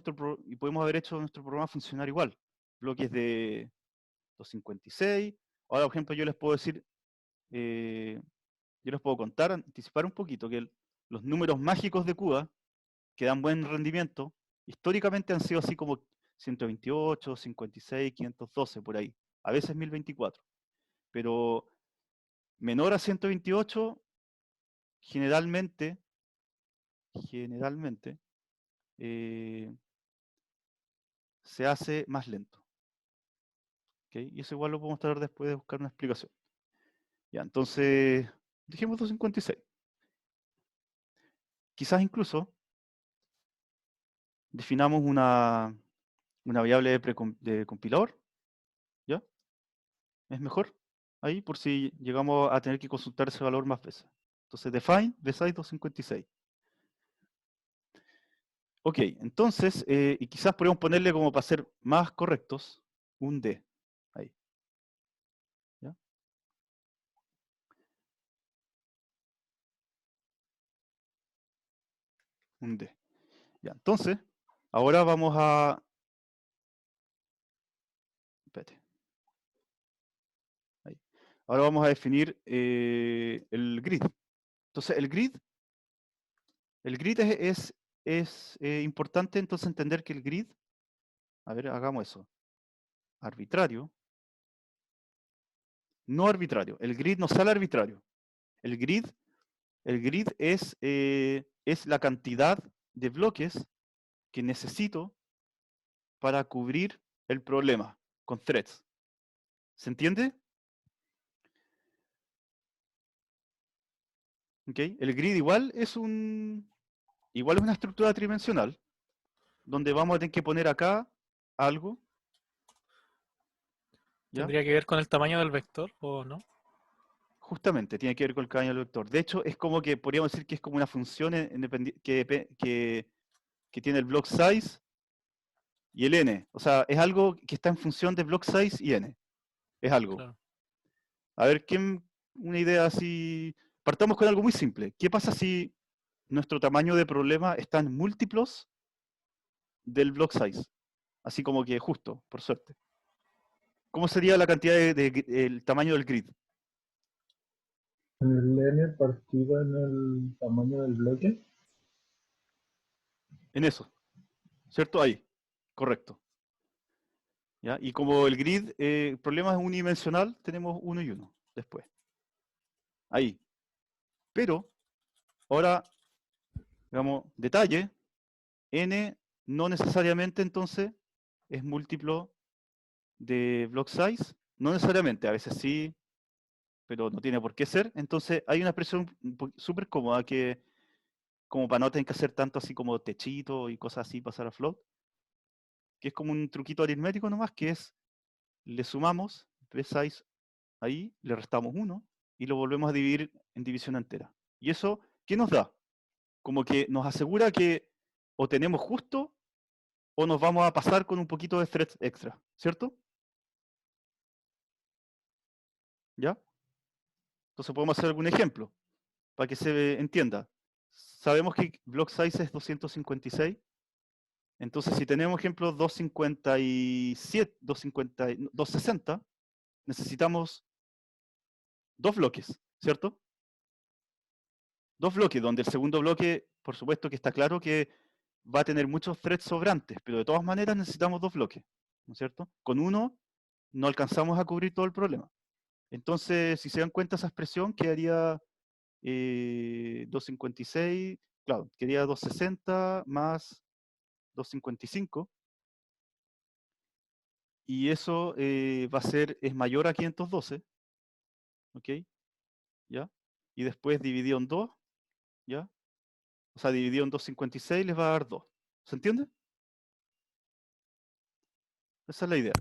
y podemos haber hecho nuestro programa funcionar igual. Bloques de 256. Ahora, por ejemplo, yo les puedo decir, yo les puedo contar, anticipar un poquito, que los números mágicos de CUDA, que dan buen rendimiento, históricamente han sido así como 128, 56, 512, por ahí. A veces 1024. Pero menor a 128, generalmente, se hace más lento. ¿Okay? Y eso igual lo podemos tratar después de buscar una explicación. Ya, entonces, dijimos 256. Quizás incluso definamos una variable de compilador, ¿ya? Es mejor ahí por si llegamos a tener que consultar ese valor más veces. Entonces, define v6 256. Ok, entonces, y quizás podríamos ponerle como para ser más correctos, un D. Ahí. ¿Ya? Un D. Ya, entonces, ahora vamos a... Espérate. Ahí. Ahora vamos a definir el grid. Entonces, el grid es importante entonces entender que el grid, a ver, hagamos eso. Arbitrario. No arbitrario. El grid no sale arbitrario. El grid es la cantidad de bloques que necesito para cubrir el problema con threads. ¿Se entiende? ¿Okay? El grid igual es una estructura tridimensional donde vamos a tener que poner acá algo. ¿Ya? ¿Tendría que ver con el tamaño del vector o no? Justamente, tiene que ver con el tamaño del vector. De hecho, es como que podríamos decir que es como una función que tiene el block size y el n. O sea, es algo que está en función de block size y n. Es algo. Claro. A ver, una idea así. Partamos con algo muy simple. ¿Qué pasa si nuestro tamaño de problema está en múltiplos del block size? Así como que justo, por suerte. ¿Cómo sería la cantidad el tamaño del grid? El n partido en el tamaño del bloque. En eso. ¿Cierto? Ahí. Correcto. ¿Ya? Y como el grid, el problema es unidimensional, tenemos 1 y 1 después. Ahí. Pero, ahora, digamos, detalle, n no necesariamente entonces es múltiplo de block size. No necesariamente, a veces sí, pero no tiene por qué ser. Entonces hay una expresión súper cómoda que, como para no tener que hacer tanto así como techito y cosas así, pasar a float, que es como un truquito aritmético nomás, que es, le sumamos p6 ahí, le restamos 1 y lo volvemos a dividir en división entera. ¿Y eso qué nos da? como que nos asegura que o tenemos justo o nos vamos a pasar con un poquito de threads extra, ¿cierto? ¿Ya? Entonces podemos hacer algún ejemplo para que se entienda. Sabemos que block size es 256. Entonces, si tenemos ejemplo 257, 250, 260, necesitamos dos bloques, ¿cierto? Dos bloques, donde el segundo bloque, por supuesto que está claro que va a tener muchos threads sobrantes, pero de todas maneras necesitamos dos bloques, ¿no es cierto? Con uno no alcanzamos a cubrir todo el problema. Entonces, si se dan cuenta, esa expresión quedaría 256, claro, quedaría 260 más 255, y eso va a ser, es mayor a 512, ¿ok? ¿Ya? Y después dividido en 2, ¿ya? O sea, dividido en 256 les va a dar 2. ¿Se entiende? Esa es la idea.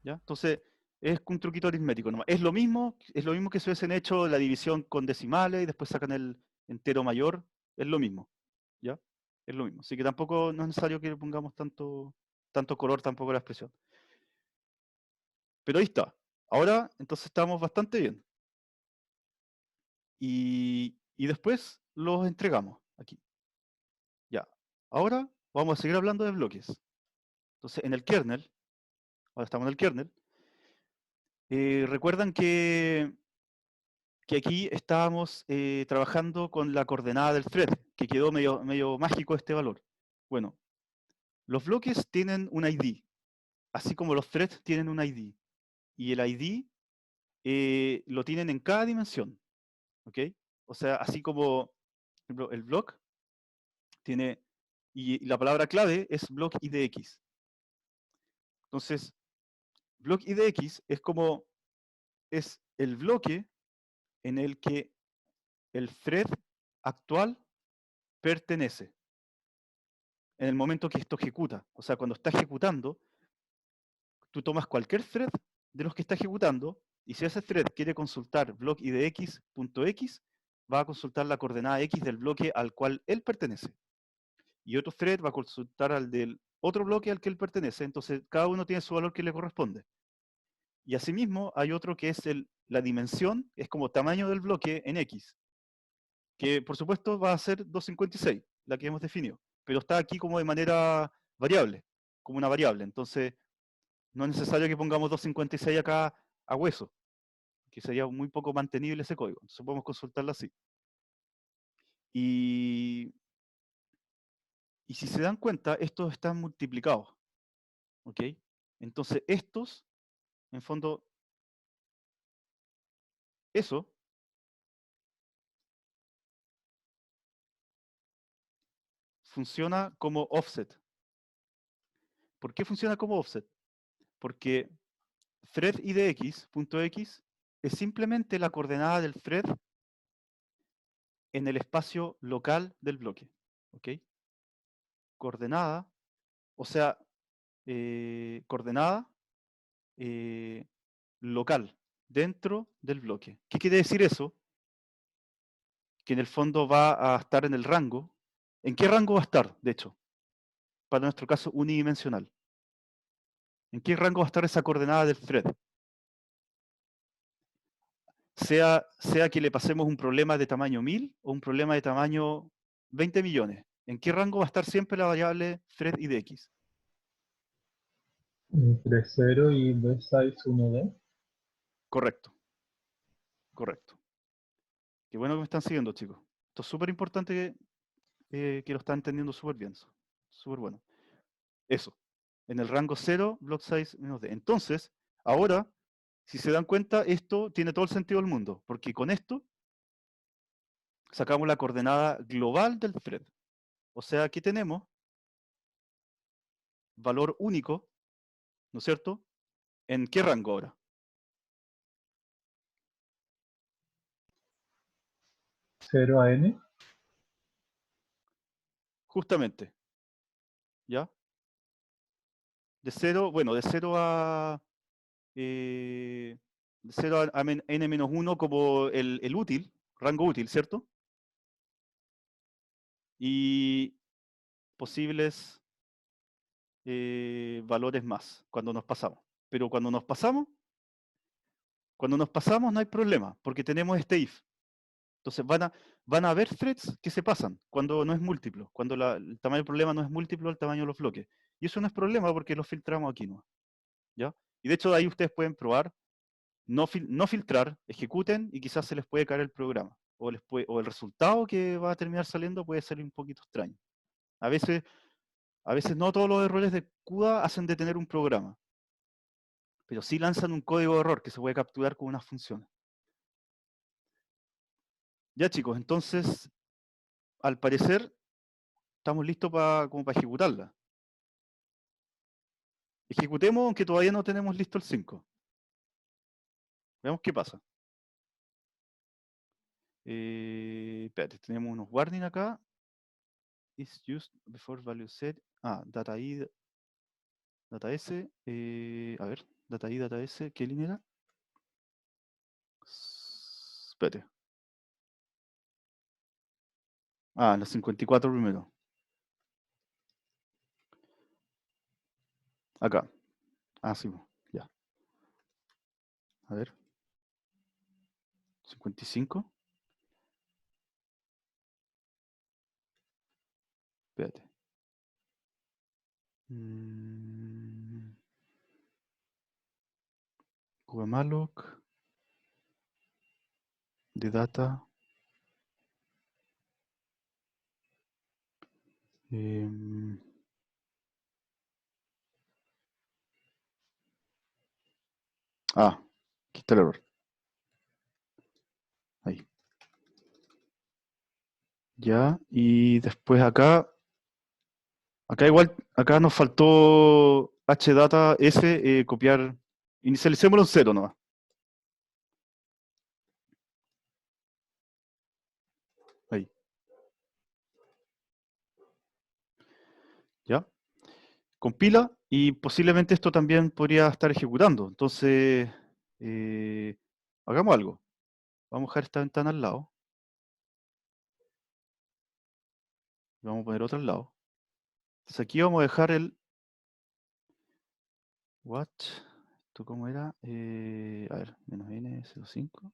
¿Ya? Entonces, es un truquito aritmético nomás. Es lo mismo que si hubiesen hecho la división con decimales y después sacan el entero mayor. Es lo mismo. ¿Ya? Es lo mismo. Así que tampoco no es necesario que le pongamos tanto color tampoco a la expresión. Pero ahí está. Ahora, entonces estamos bastante bien. Y después los entregamos aquí. Ya. Ahora vamos a seguir hablando de bloques. Entonces, en el kernel, ahora estamos en el kernel, recuerdan que aquí estábamos trabajando con la coordenada del thread, que quedó medio mágico este valor. Bueno, los bloques tienen un ID, así como los threads tienen un ID. Y el ID lo tienen en cada dimensión. ¿Ok? O sea, así como, por ejemplo, el block tiene, y la palabra clave es block IDX. Entonces, block IDX es el bloque en el que el thread actual pertenece en el momento que esto ejecuta. O sea, cuando está ejecutando, tú tomas cualquier thread de los que está ejecutando, y si ese thread quiere consultar block idx.x, va a consultar la coordenada x del bloque al cual él pertenece. Y otro thread va a consultar al del otro bloque al que él pertenece. Entonces, cada uno tiene su valor que le corresponde. Y asimismo, hay otro que es la dimensión, es como tamaño del bloque en x, que por supuesto va a ser 256, la que hemos definido, pero está aquí como de manera variable, como una variable. Entonces, no es necesario que pongamos 256 acá a hueso, que sería muy poco mantenible ese código. Entonces podemos consultarlo así. Y si se dan cuenta, estos están multiplicados. ¿Ok? Entonces estos, en fondo, eso funciona como offset. ¿Por qué funciona como offset? Porque thread idx.x es simplemente la coordenada del thread en el espacio local del bloque. ¿Ok? Coordenada, o sea, coordenada local dentro del bloque. ¿Qué quiere decir eso? Que en el fondo va a estar en el rango. ¿En qué rango va a estar, de hecho? Para nuestro caso unidimensional. ¿En qué rango va a estar esa coordenada del thread? Sea que le pasemos un problema de tamaño 1000 o un problema de tamaño 20 millones. ¿En qué rango va a estar siempre la variable thread idx? Entre 0 y bsize 1D. Correcto. Correcto. Qué bueno que me están siguiendo, chicos. Esto es súper importante que lo están entendiendo súper bien. Súper bueno. Eso. En el rango 0, block size menos D. Entonces, ahora, si se dan cuenta, esto tiene todo el sentido del mundo, porque con esto sacamos la coordenada global del thread. O sea, aquí tenemos valor único, ¿no es cierto? ¿En qué rango ahora? ¿0 a n? Justamente. ¿Ya? De 0, bueno, de 0 a... de 0 a n-1 como el útil, rango útil, ¿cierto? y posibles valores más cuando nos pasamos. Pero cuando nos pasamos no hay problema, porque tenemos este if. Entonces van a haber threads que se pasan cuando no es múltiplo, cuando el tamaño del problema no es múltiplo al tamaño de los bloques. Y eso no es problema porque lo filtramos aquí, ¿no? ¿Ya? Y de hecho ahí ustedes pueden probar, no filtrar, ejecuten y quizás se les puede caer el programa. O el resultado que va a terminar saliendo puede ser un poquito extraño. A veces no todos los errores de CUDA hacen detener un programa, pero sí lanzan un código de error que se puede capturar con unas funciones. Ya chicos, entonces, al parecer, estamos listos como para ejecutarla. Ejecutemos aunque todavía no tenemos listo el 5. Veamos qué pasa. Espérate, tenemos unos warning acá. Is used before value set. Data I, data S. A ver, data I, data S. ¿Qué línea era? Espérate. La 54 primero. Acá. Sí, ya. A ver. 55. Espérate. Malloc. De data. Aquí está el error. Ahí. Ya, y después acá igual, acá nos faltó hdata s, copiar, inicialicémoslo en 0 nomás. Ahí. ¿Ya? Compila y posiblemente esto también podría estar ejecutando. Entonces, hagamos algo. Vamos a dejar esta ventana al lado. Vamos a poner otra al lado. Entonces aquí vamos a dejar el watch. ¿Esto cómo era? A ver, -n05.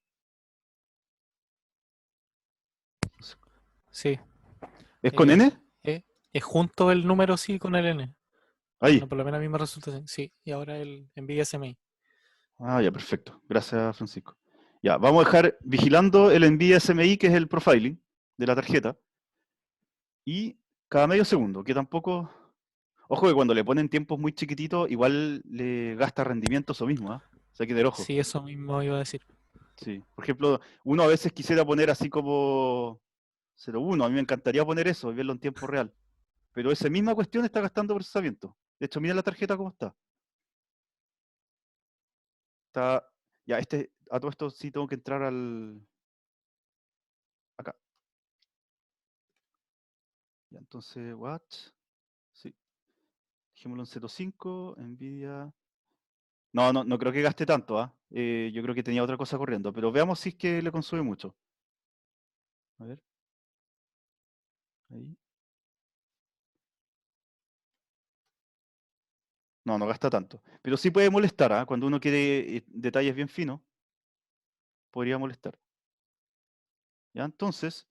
Sí. ¿Es con n? Es junto el número, sí, con el n. Ahí. Bueno, por lo menos a mí me resulta así. Sí, y ahora el NVIDIA SMI. Ya, perfecto. Gracias, Francisco. Ya, vamos a dejar vigilando el NVIDIA SMI, que es el profiling de la tarjeta. Y cada medio segundo, que tampoco... Ojo que cuando le ponen tiempos muy chiquititos, igual le gasta rendimiento eso mismo, ¿ah? O sea, hay que tener ojo. Sí, eso mismo iba a decir. Sí. Por ejemplo, uno a veces quisiera poner así como 0,1. A mí me encantaría poner eso y verlo en tiempo real. Pero esa misma cuestión está gastando procesamiento. De hecho, mira la tarjeta cómo está. Ya, a todo esto sí tengo que entrar acá. Ya, entonces, watch. Sí. Dejémoslo en 0,5, NVIDIA. No creo que gaste tanto, ¿ah? Yo creo que tenía otra cosa corriendo, pero veamos si es que le consume mucho. A ver. Ahí. No gasta tanto. Pero sí puede molestar, ¿ah? Cuando uno quiere detalles bien finos, podría molestar. Ya, entonces,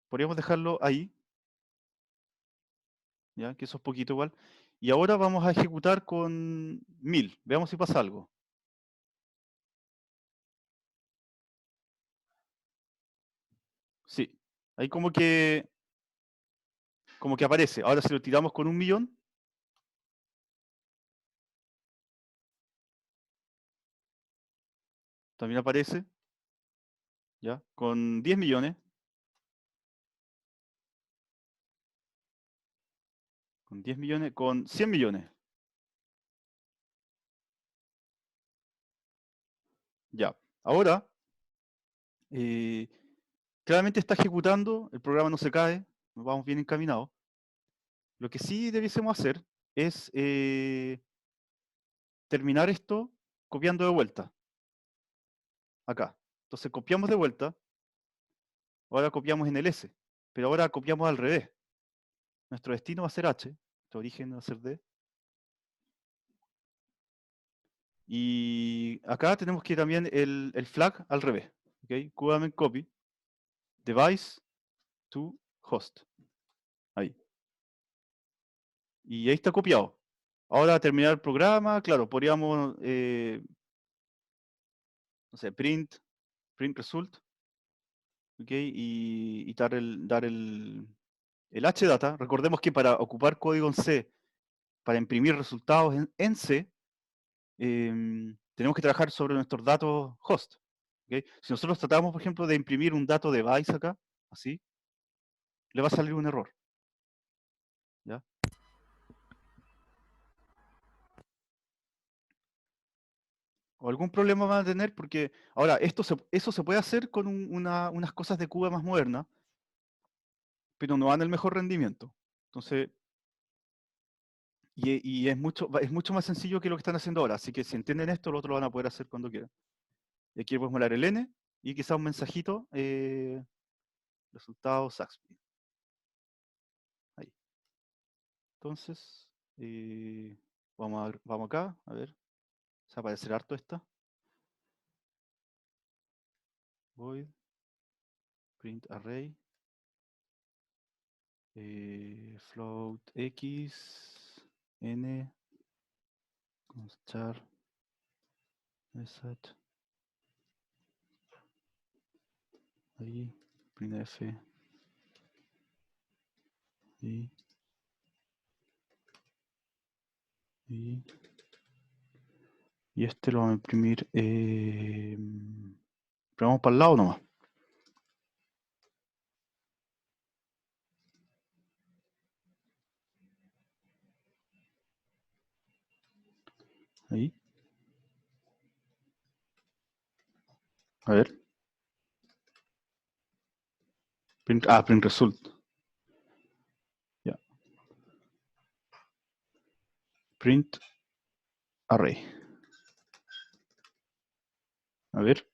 podríamos dejarlo ahí. Ya, que eso es poquito igual. Y ahora vamos a ejecutar con 1000. Veamos si pasa algo. Sí. Ahí como que aparece. Ahora si lo tiramos con 1.000.000, también aparece. ¿Ya? Con 10 millones. Con 10 millones. Con 100 millones. Ya. Ahora, claramente está ejecutando, el programa no se cae, nos vamos bien encaminados. Lo que sí debiésemos hacer es terminar esto copiando de vuelta. Acá. Entonces copiamos de vuelta. Ahora copiamos en el S. pero ahora copiamos al revés. Nuestro destino va a ser H, nuestro origen va a ser D. Y acá tenemos que también el flag al revés. ¿Okay? Cubament copy device to host. Ahí. Y ahí está copiado. Ahora terminar el programa, claro, podríamos, no sé, print result, ¿ok? Y dar el HData. Recordemos que para ocupar código en C, para imprimir resultados en C, tenemos que trabajar sobre nuestros datos host. ¿Okay? Si nosotros tratamos, por ejemplo, de imprimir un dato device acá, así, le va a salir un error. ¿Ya? O algún problema van a tener porque, ahora, eso se puede hacer con unas cosas de Cuba más modernas, pero no dan el mejor rendimiento. Entonces, y es mucho más sencillo que lo que están haciendo ahora. Así que si entienden esto, lo otro lo van a poder hacer cuando quieran. Y aquí podemos molar el N y quizá un mensajito, resultados Saxby. Ahí. Entonces, vamos acá, a ver. Se va a aparecer harto esta. Void, print array, float x, n, char, message, ahí, printf, y este lo vamos a imprimir, pero vamos para el lado nomás. Ahí. A ver. Print result. Ya. Print array. A ver.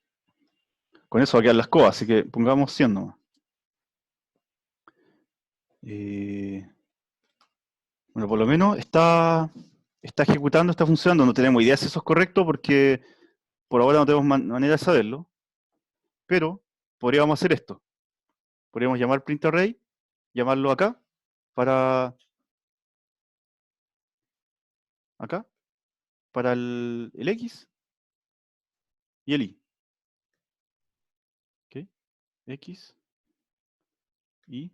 Con eso va a quedar las cosas, así que pongamos 100 nomás. Bueno, por lo menos está ejecutando, está funcionando. No tenemos idea si eso es correcto porque por ahora no tenemos manera de saberlo. Pero podríamos hacer esto. Podríamos llamar print array, llamarlo acá, para el X y el Y. ¿Ok? X, Y.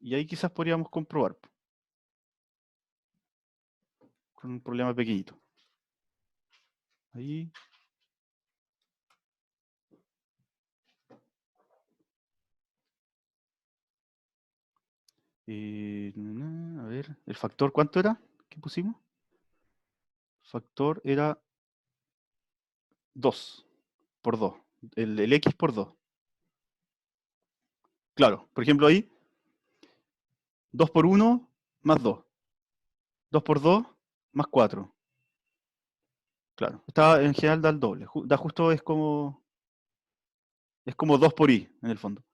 Y ahí quizás podríamos comprobar. Con un problema pequeñito. Ahí. A ver, el factor, ¿cuánto era? ¿Qué pusimos? El factor era 2 por 2. El X por 2. Claro, por ejemplo ahí, 2 por 1 más 2. 2 por 2 más 4. Claro, está en general da el doble. Da justo es como 2 por I en el fondo.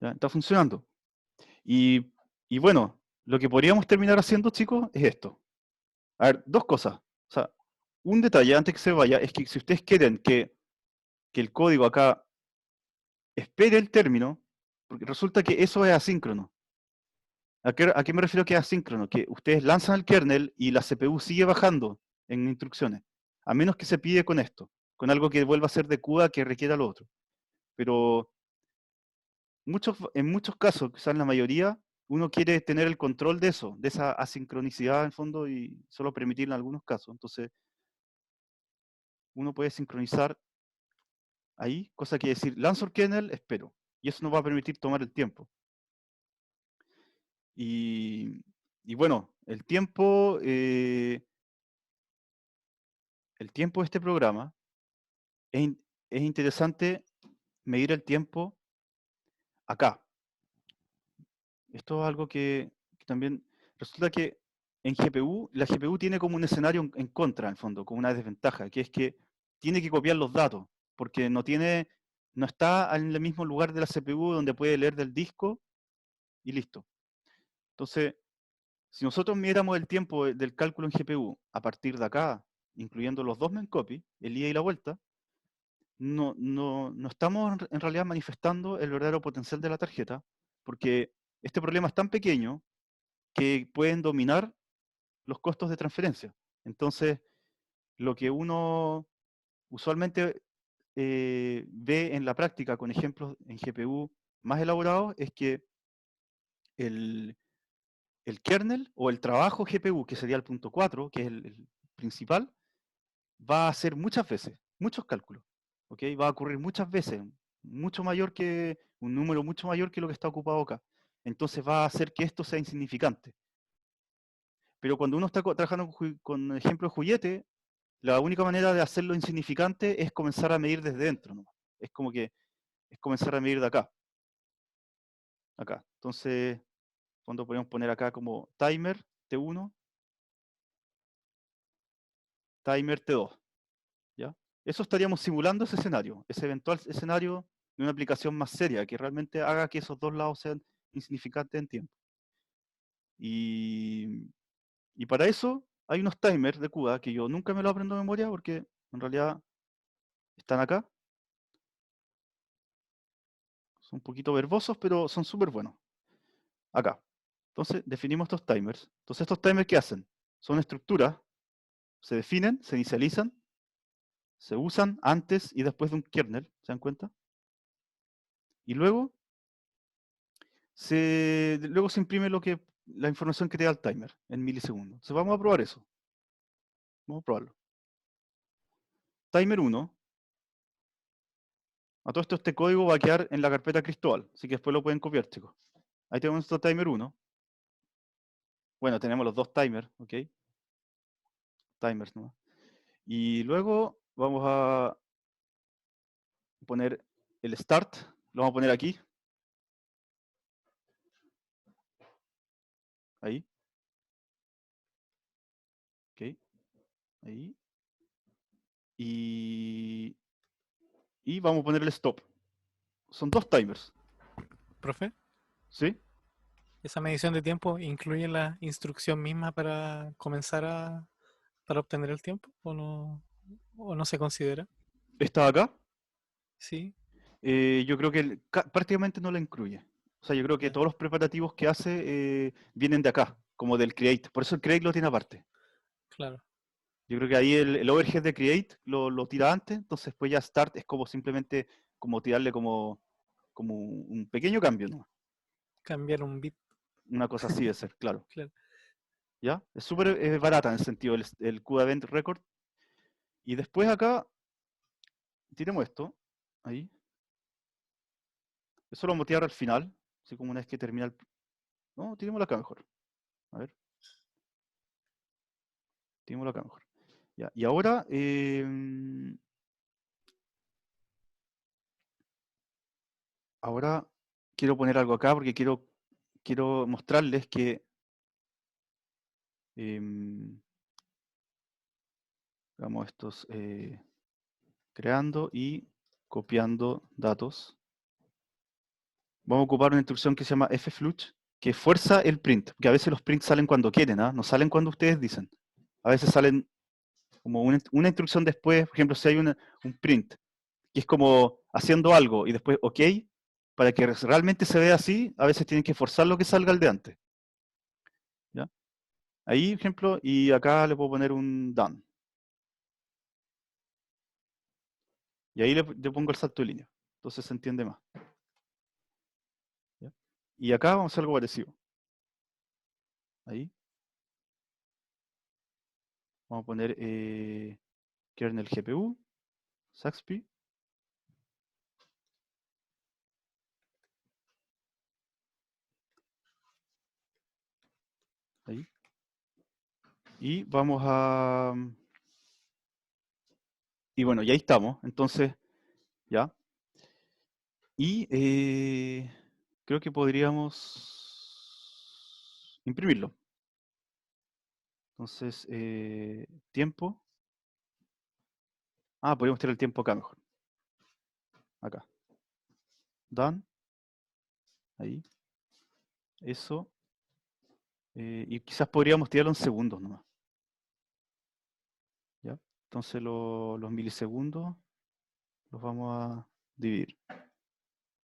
¿Ya? Está funcionando. Y bueno, lo que podríamos terminar haciendo, chicos, es esto. A ver, dos cosas. O sea, un detalle antes que se vaya es que si ustedes quieren que el código acá espere el término, porque resulta que eso es asíncrono. ¿A qué me refiero que es asíncrono? Que ustedes lanzan el kernel y la CPU sigue bajando en instrucciones, a menos que se pide con esto, con algo que vuelva a ser de CUDA que requiera lo otro. Pero en muchos casos, quizás en la mayoría, uno quiere tener el control de eso, de esa asincronicidad en fondo y solo permitirla en algunos casos. Entonces, uno puede sincronizar ahí, cosa que decir, lanzo el kernel, espero. Y eso nos va a permitir tomar el tiempo. Y bueno, el tiempo de este programa, es interesante medir el tiempo acá. Esto es algo que también resulta que en GPU, la GPU tiene como un escenario en contra, en el fondo, como una desventaja, que es que tiene que copiar los datos, porque no tiene no está en el mismo lugar de la CPU donde puede leer del disco y listo. Entonces, si nosotros midiéramos el tiempo del cálculo en GPU a partir de acá, incluyendo los dos main copy, el ida y la vuelta, no estamos en realidad manifestando el verdadero potencial de la tarjeta, porque este problema es tan pequeño que pueden dominar los costos de transferencia. Entonces, lo que uno usualmente ve en la práctica con ejemplos en GPU más elaborados es que el kernel o el trabajo GPU, que sería el punto 4, que es el principal, va a hacer muchas veces, muchos cálculos. ¿Ok? Va a ocurrir muchas veces, mucho mayor que un número mucho mayor que lo que está ocupado acá. Entonces va a hacer que esto sea insignificante. Pero cuando uno está trabajando con ejemplos de juguete, la única manera de hacerlo insignificante es comenzar a medir desde dentro, ¿no? Es como que es comenzar a medir de acá. Acá. Entonces, cuando podemos poner acá como timer T1, timer T2. ¿Ya? Eso estaríamos simulando ese escenario, ese eventual escenario de una aplicación más seria, que realmente haga que esos dos lados sean insignificantes en tiempo. Y para eso hay unos timers de CUDA que yo nunca me lo aprendo de memoria porque en realidad están acá. Son un poquito verbosos, pero son súper buenos. Acá. Entonces definimos estos timers. Entonces estos timers, ¿qué hacen? Son estructuras, se definen, se inicializan, se usan antes y después de un kernel, ¿se dan cuenta? Y luego luego se imprime la información que te da el timer en milisegundos. Entonces vamos a probar eso. Vamos a probarlo. Timer 1. A todo esto este código va a quedar en la carpeta Cristóbal, así que después lo pueden copiar, chicos. Ahí tenemos nuestro timer 1. Bueno, tenemos los dos timers, ¿ok? Timers, ¿no? Y luego vamos a poner el start, lo vamos a poner aquí. Ahí. Ok. Ahí. Y vamos a poner el stop. Son dos timers, Profe, ¿sí? ¿esa medición de tiempo incluye la instrucción misma para comenzar para obtener el tiempo o no se considera? Esta de acá, Sí, yo creo que prácticamente no la incluye. O sea, yo creo que ya, todos los preparativos que hace vienen de acá, como del create. Por eso el create lo tiene aparte. claro. Yo creo que ahí el overhead de create lo tira antes, entonces pues ya start es como simplemente como tirarle como un pequeño cambio, ¿no? Cambiar un bit, Una cosa así de ser, claro. claro. ¿Ya? Es súper barata en el sentido el CUDA Event Record. Y después acá, tiremos esto, ahí. Eso lo vamos a tirar al final, así como una vez que termina el... No, tirémoslo acá mejor. A ver, tirémoslo acá mejor. Ya, y ahora... ahora quiero poner algo acá porque quiero mostrarles que... hagamos estos... creando y copiando datos. Vamos a ocupar una instrucción que se llama ffluch, que fuerza el print, porque a veces los prints salen cuando quieren, ¿ah? No salen cuando ustedes dicen. A veces salen como una instrucción después, por ejemplo, si hay un print, que es como haciendo algo y después OK, para que realmente se vea así, a veces tienen que forzar lo que salga al de antes. ¿Ya? Ahí, ejemplo, y acá le puedo poner un done. Y ahí le pongo el salto de línea. Entonces se entiende más. ¿Ya? Y acá vamos a hacer algo parecido. Ahí. Vamos a poner kernel GPU, Saxby. Ahí. Y vamos a... Y bueno, ya ahí estamos. Entonces, ya. Y creo que podríamos imprimirlo. Entonces, tiempo. Ah, podríamos tener el tiempo acá mejor. Acá. done, ahí, eso, y quizás podríamos tirarlo en segundos nomás. ¿Ya? Entonces los milisegundos los vamos a dividir.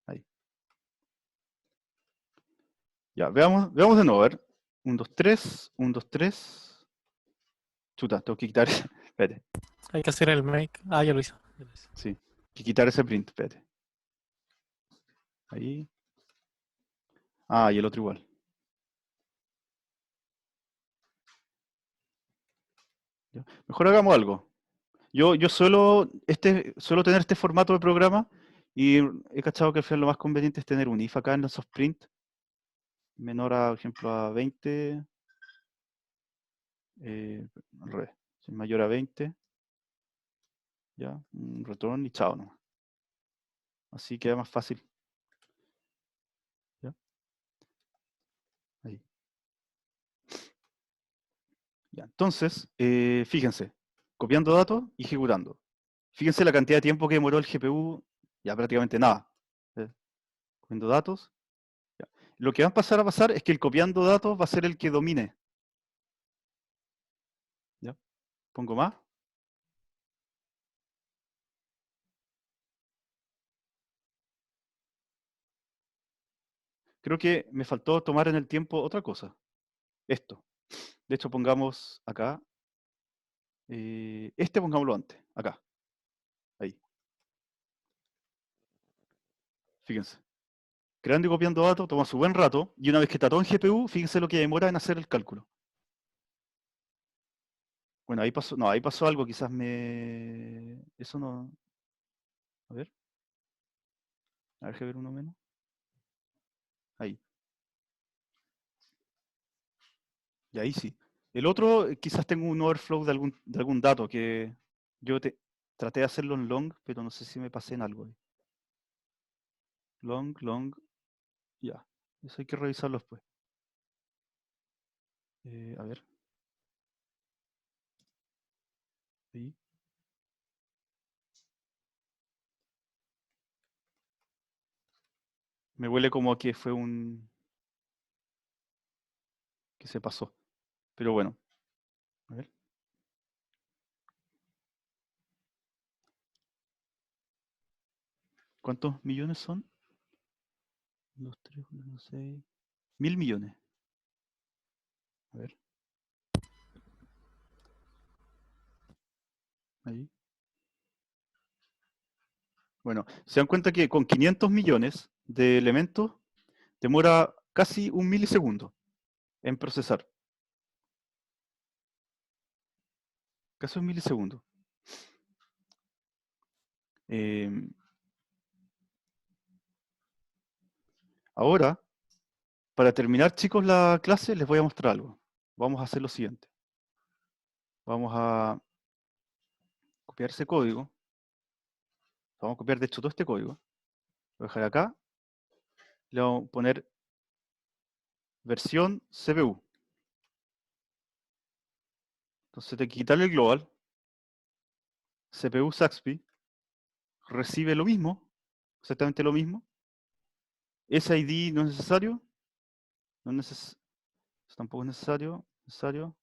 Ahí. Ya, veamos de nuevo, a ver. 1, 2, 3, 1, 2, 3. Chuta, tengo que quitar, espérate, Hay que hacer el make. Ah, ya lo hizo. sí, hay que quitar ese print, espérate. Ahí. Ah, y el otro igual. ¿Ya? Mejor hagamos algo. Yo suelo tener este formato de programa y he cachado que al final lo más conveniente es tener un if acá en esos print menor a, por ejemplo, a 20, al revés, si es mayor a 20, ya, un return y chao nomás. Así queda más fácil. ¿Ya? Ahí. Ya, entonces, fíjense, copiando datos y ejecutando. Fíjense la cantidad de tiempo que demoró el GPU, ya prácticamente nada. Copiando datos. Ya. Lo que va a pasar es que el copiando datos va a ser el que domine. ¿Ya? Pongo más. Creo que me faltó tomar en el tiempo otra cosa. Esto. De hecho, pongamos acá. Pongámoslo antes. Acá. Ahí. Fíjense. Creando y copiando datos toma su buen rato. Y una vez que está todo en GPU, fíjense lo que demora en hacer el cálculo. Bueno, ahí pasó. No, ahí pasó algo. Quizás me. Eso no. A ver. A ver, ver uno menos. Ahí. Y ahí sí. El otro, quizás tengo un overflow de algún dato que yo traté de hacerlo en long, pero no sé si me pasé en algo. Long, ya. Eso hay que revisarlo después. A ver. Ahí. Me huele como a que fue que se pasó. Pero bueno. A ver. ¿Cuántos millones son? 2, 3, 4, 6. 1000 millones. A ver. Ahí. Bueno, se dan cuenta que con 500 millones de elementos demora casi un milisegundo en procesar. Casi un milisegundo. Ahora, para terminar, chicos, la clase, les voy a mostrar algo. Vamos a hacer lo siguiente. Vamos a copiar ese código. Vamos a copiar, de hecho, todo este código. Lo voy a dejar acá. Le vamos a poner versión CPU. Entonces, hay que quitarle el global. CPU Saxby recibe lo mismo, exactamente lo mismo. SID no es necesario. Tampoco es necesario.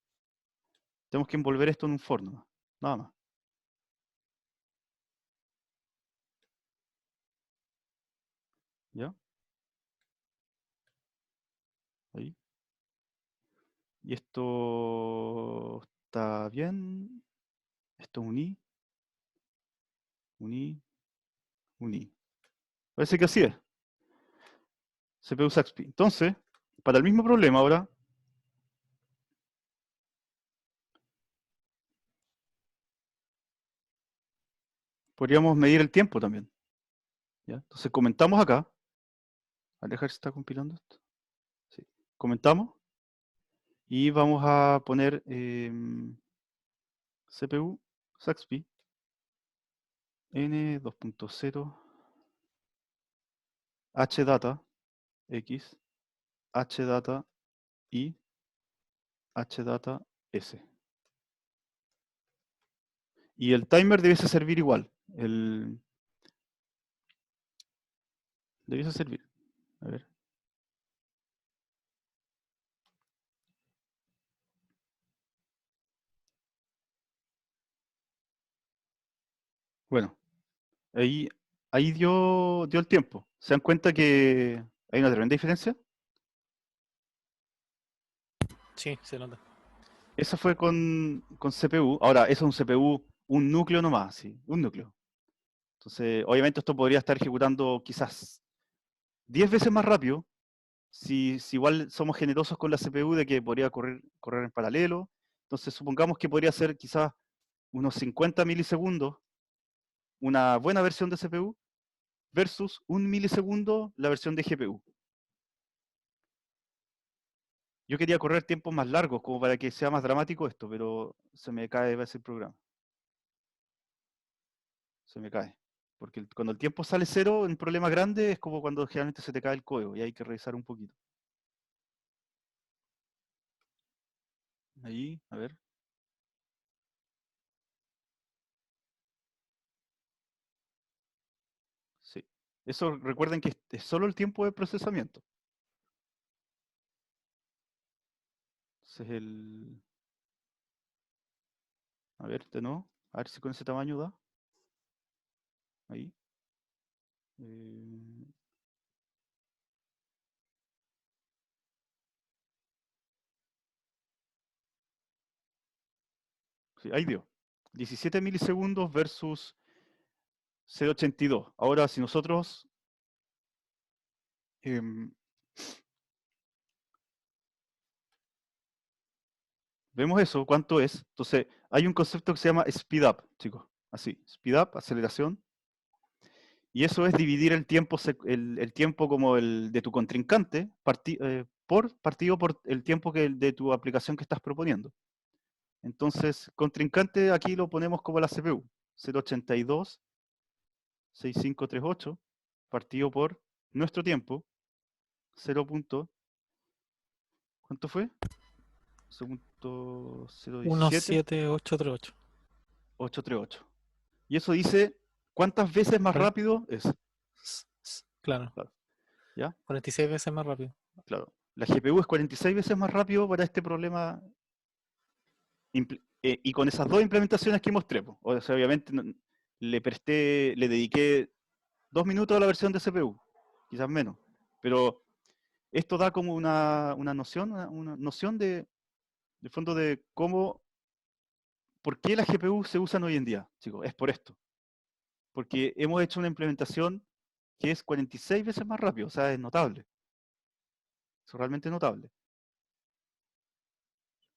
Tenemos que envolver esto en un for, nada más. ¿Ya? Ahí. Y esto está bien. Esto uní. Uní. Parece que así es. CPU Saxby. Entonces, para el mismo problema ahora, podríamos medir el tiempo también. ¿Ya? Entonces comentamos acá. A dejar si está compilando esto. Sí. Comentamos. Y vamos a poner CPU Saxby N2.0 HData X HData y HData S. Y el timer debiese servir igual. Debiese servir. A ver. Bueno, ahí dio el tiempo. ¿Se dan cuenta que hay una tremenda diferencia? Sí, se nota. Eso fue con CPU. Ahora, eso es un CPU, un núcleo nomás, sí, un núcleo. Entonces, obviamente esto podría estar ejecutando quizás 10 veces más rápido, si igual somos generosos con la CPU de que podría correr en paralelo. Entonces, supongamos que podría ser quizás unos 50 milisegundos una buena versión de CPU versus 1 milisegundo la versión de GPU. Yo quería correr tiempos más largos como para que sea más dramático esto, pero se me cae ese programa. Se me cae. Porque cuando el tiempo sale cero, un problema grande es como cuando generalmente se te cae el código y hay que revisar un poquito. Ahí, a ver. Sí. Eso recuerden que es solo el tiempo de procesamiento. Ese es el... A ver, de nuevo. A ver si con ese tamaño da. Ahí. Eh, Sí, ahí dio. 17 milisegundos versus 0,82. Ahora, si nosotros vemos eso, ¿cuánto es? Entonces, hay un concepto que se llama speed up, chicos. Así, speed up, aceleración. Y eso es dividir el tiempo, el tiempo como el de tu contrincante partido por el tiempo de tu aplicación que estás proponiendo. Entonces, contrincante aquí lo ponemos como la CPU. 0,826538 partido por nuestro tiempo. 0. ¿Cuánto fue? 0.017. 17838. 838. Y eso dice cuántas veces más Bueno. rápido es. Claro. ¿Ya? 46 veces más rápido. Claro. La GPU es 46 veces más rápido para este problema. Y con esas dos implementaciones que mostré, o sea, obviamente le dediqué 2 minutos a la versión de CPU, quizás menos. Pero esto da como una noción, una noción de fondo de por qué las GPU se usan hoy en día, chicos. Es por esto. Porque hemos hecho una implementación que es 46 veces más rápido, o sea, es notable. Es realmente notable.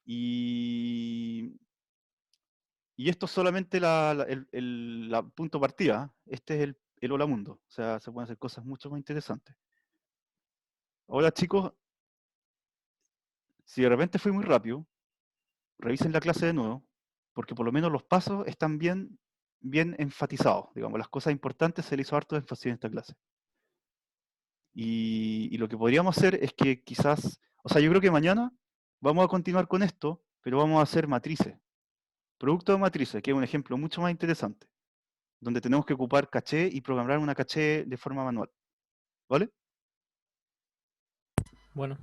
Y esto es solamente la punto partida. Este es el hola mundo. O sea, se pueden hacer cosas mucho más interesantes. Ahora, chicos, si de repente fui muy rápido, revisen la clase de nuevo, porque por lo menos los pasos están bien enfatizados. Digamos, las cosas importantes se le hizo harto énfasis en esta clase. Y lo que podríamos hacer es que quizás, o sea, yo creo que mañana vamos a continuar con esto, pero vamos a hacer matrices. Producto de matrices, que es un ejemplo mucho más interesante, donde tenemos que ocupar caché y programar una caché de forma manual. ¿Vale? Bueno.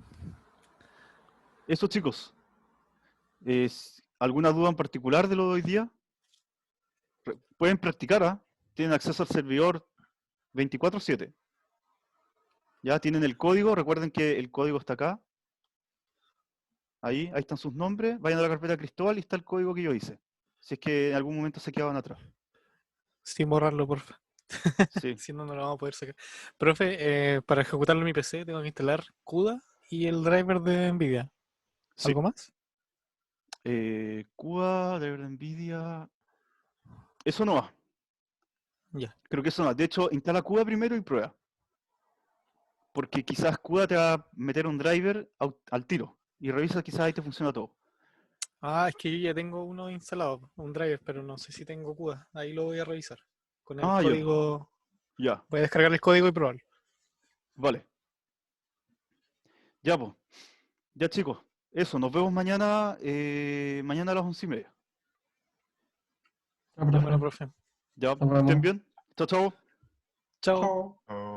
Eso, chicos. ¿Alguna duda en particular de lo de hoy día? Pueden practicar, ¿ah? Tienen acceso al servidor 24/7. Ya tienen el código, recuerden que el código está acá. Ahí están sus nombres, vayan a la carpeta Cristóbal y está el código que yo hice. Si es que en algún momento se quedaban atrás. Sin borrarlo, porfa. Sí. Si no, no lo vamos a poder sacar. Profe, para ejecutarlo en mi PC tengo que instalar CUDA y el driver de NVIDIA. Sí. ¿Algo más? CUDA, driver de NVIDIA. Eso no va. Ya. Creo que eso no va. De hecho, instala CUDA primero y prueba. Porque quizás CUDA te va a meter un driver al tiro. Y revisa, quizás ahí te funciona todo. Ah, es que yo ya tengo uno instalado, un driver, pero no sé si tengo CUDA. Ahí lo voy a revisar. Con el Ya. código. Ya. Voy a descargar el código y probarlo. Vale. Ya, pues. Ya, chicos. Eso, nos vemos mañana, mañana a las 11:30. Ya, Ya, bueno, profe. profe. Ya, Nos que estén vemos. bien. Chao, chao. Chao. Chao.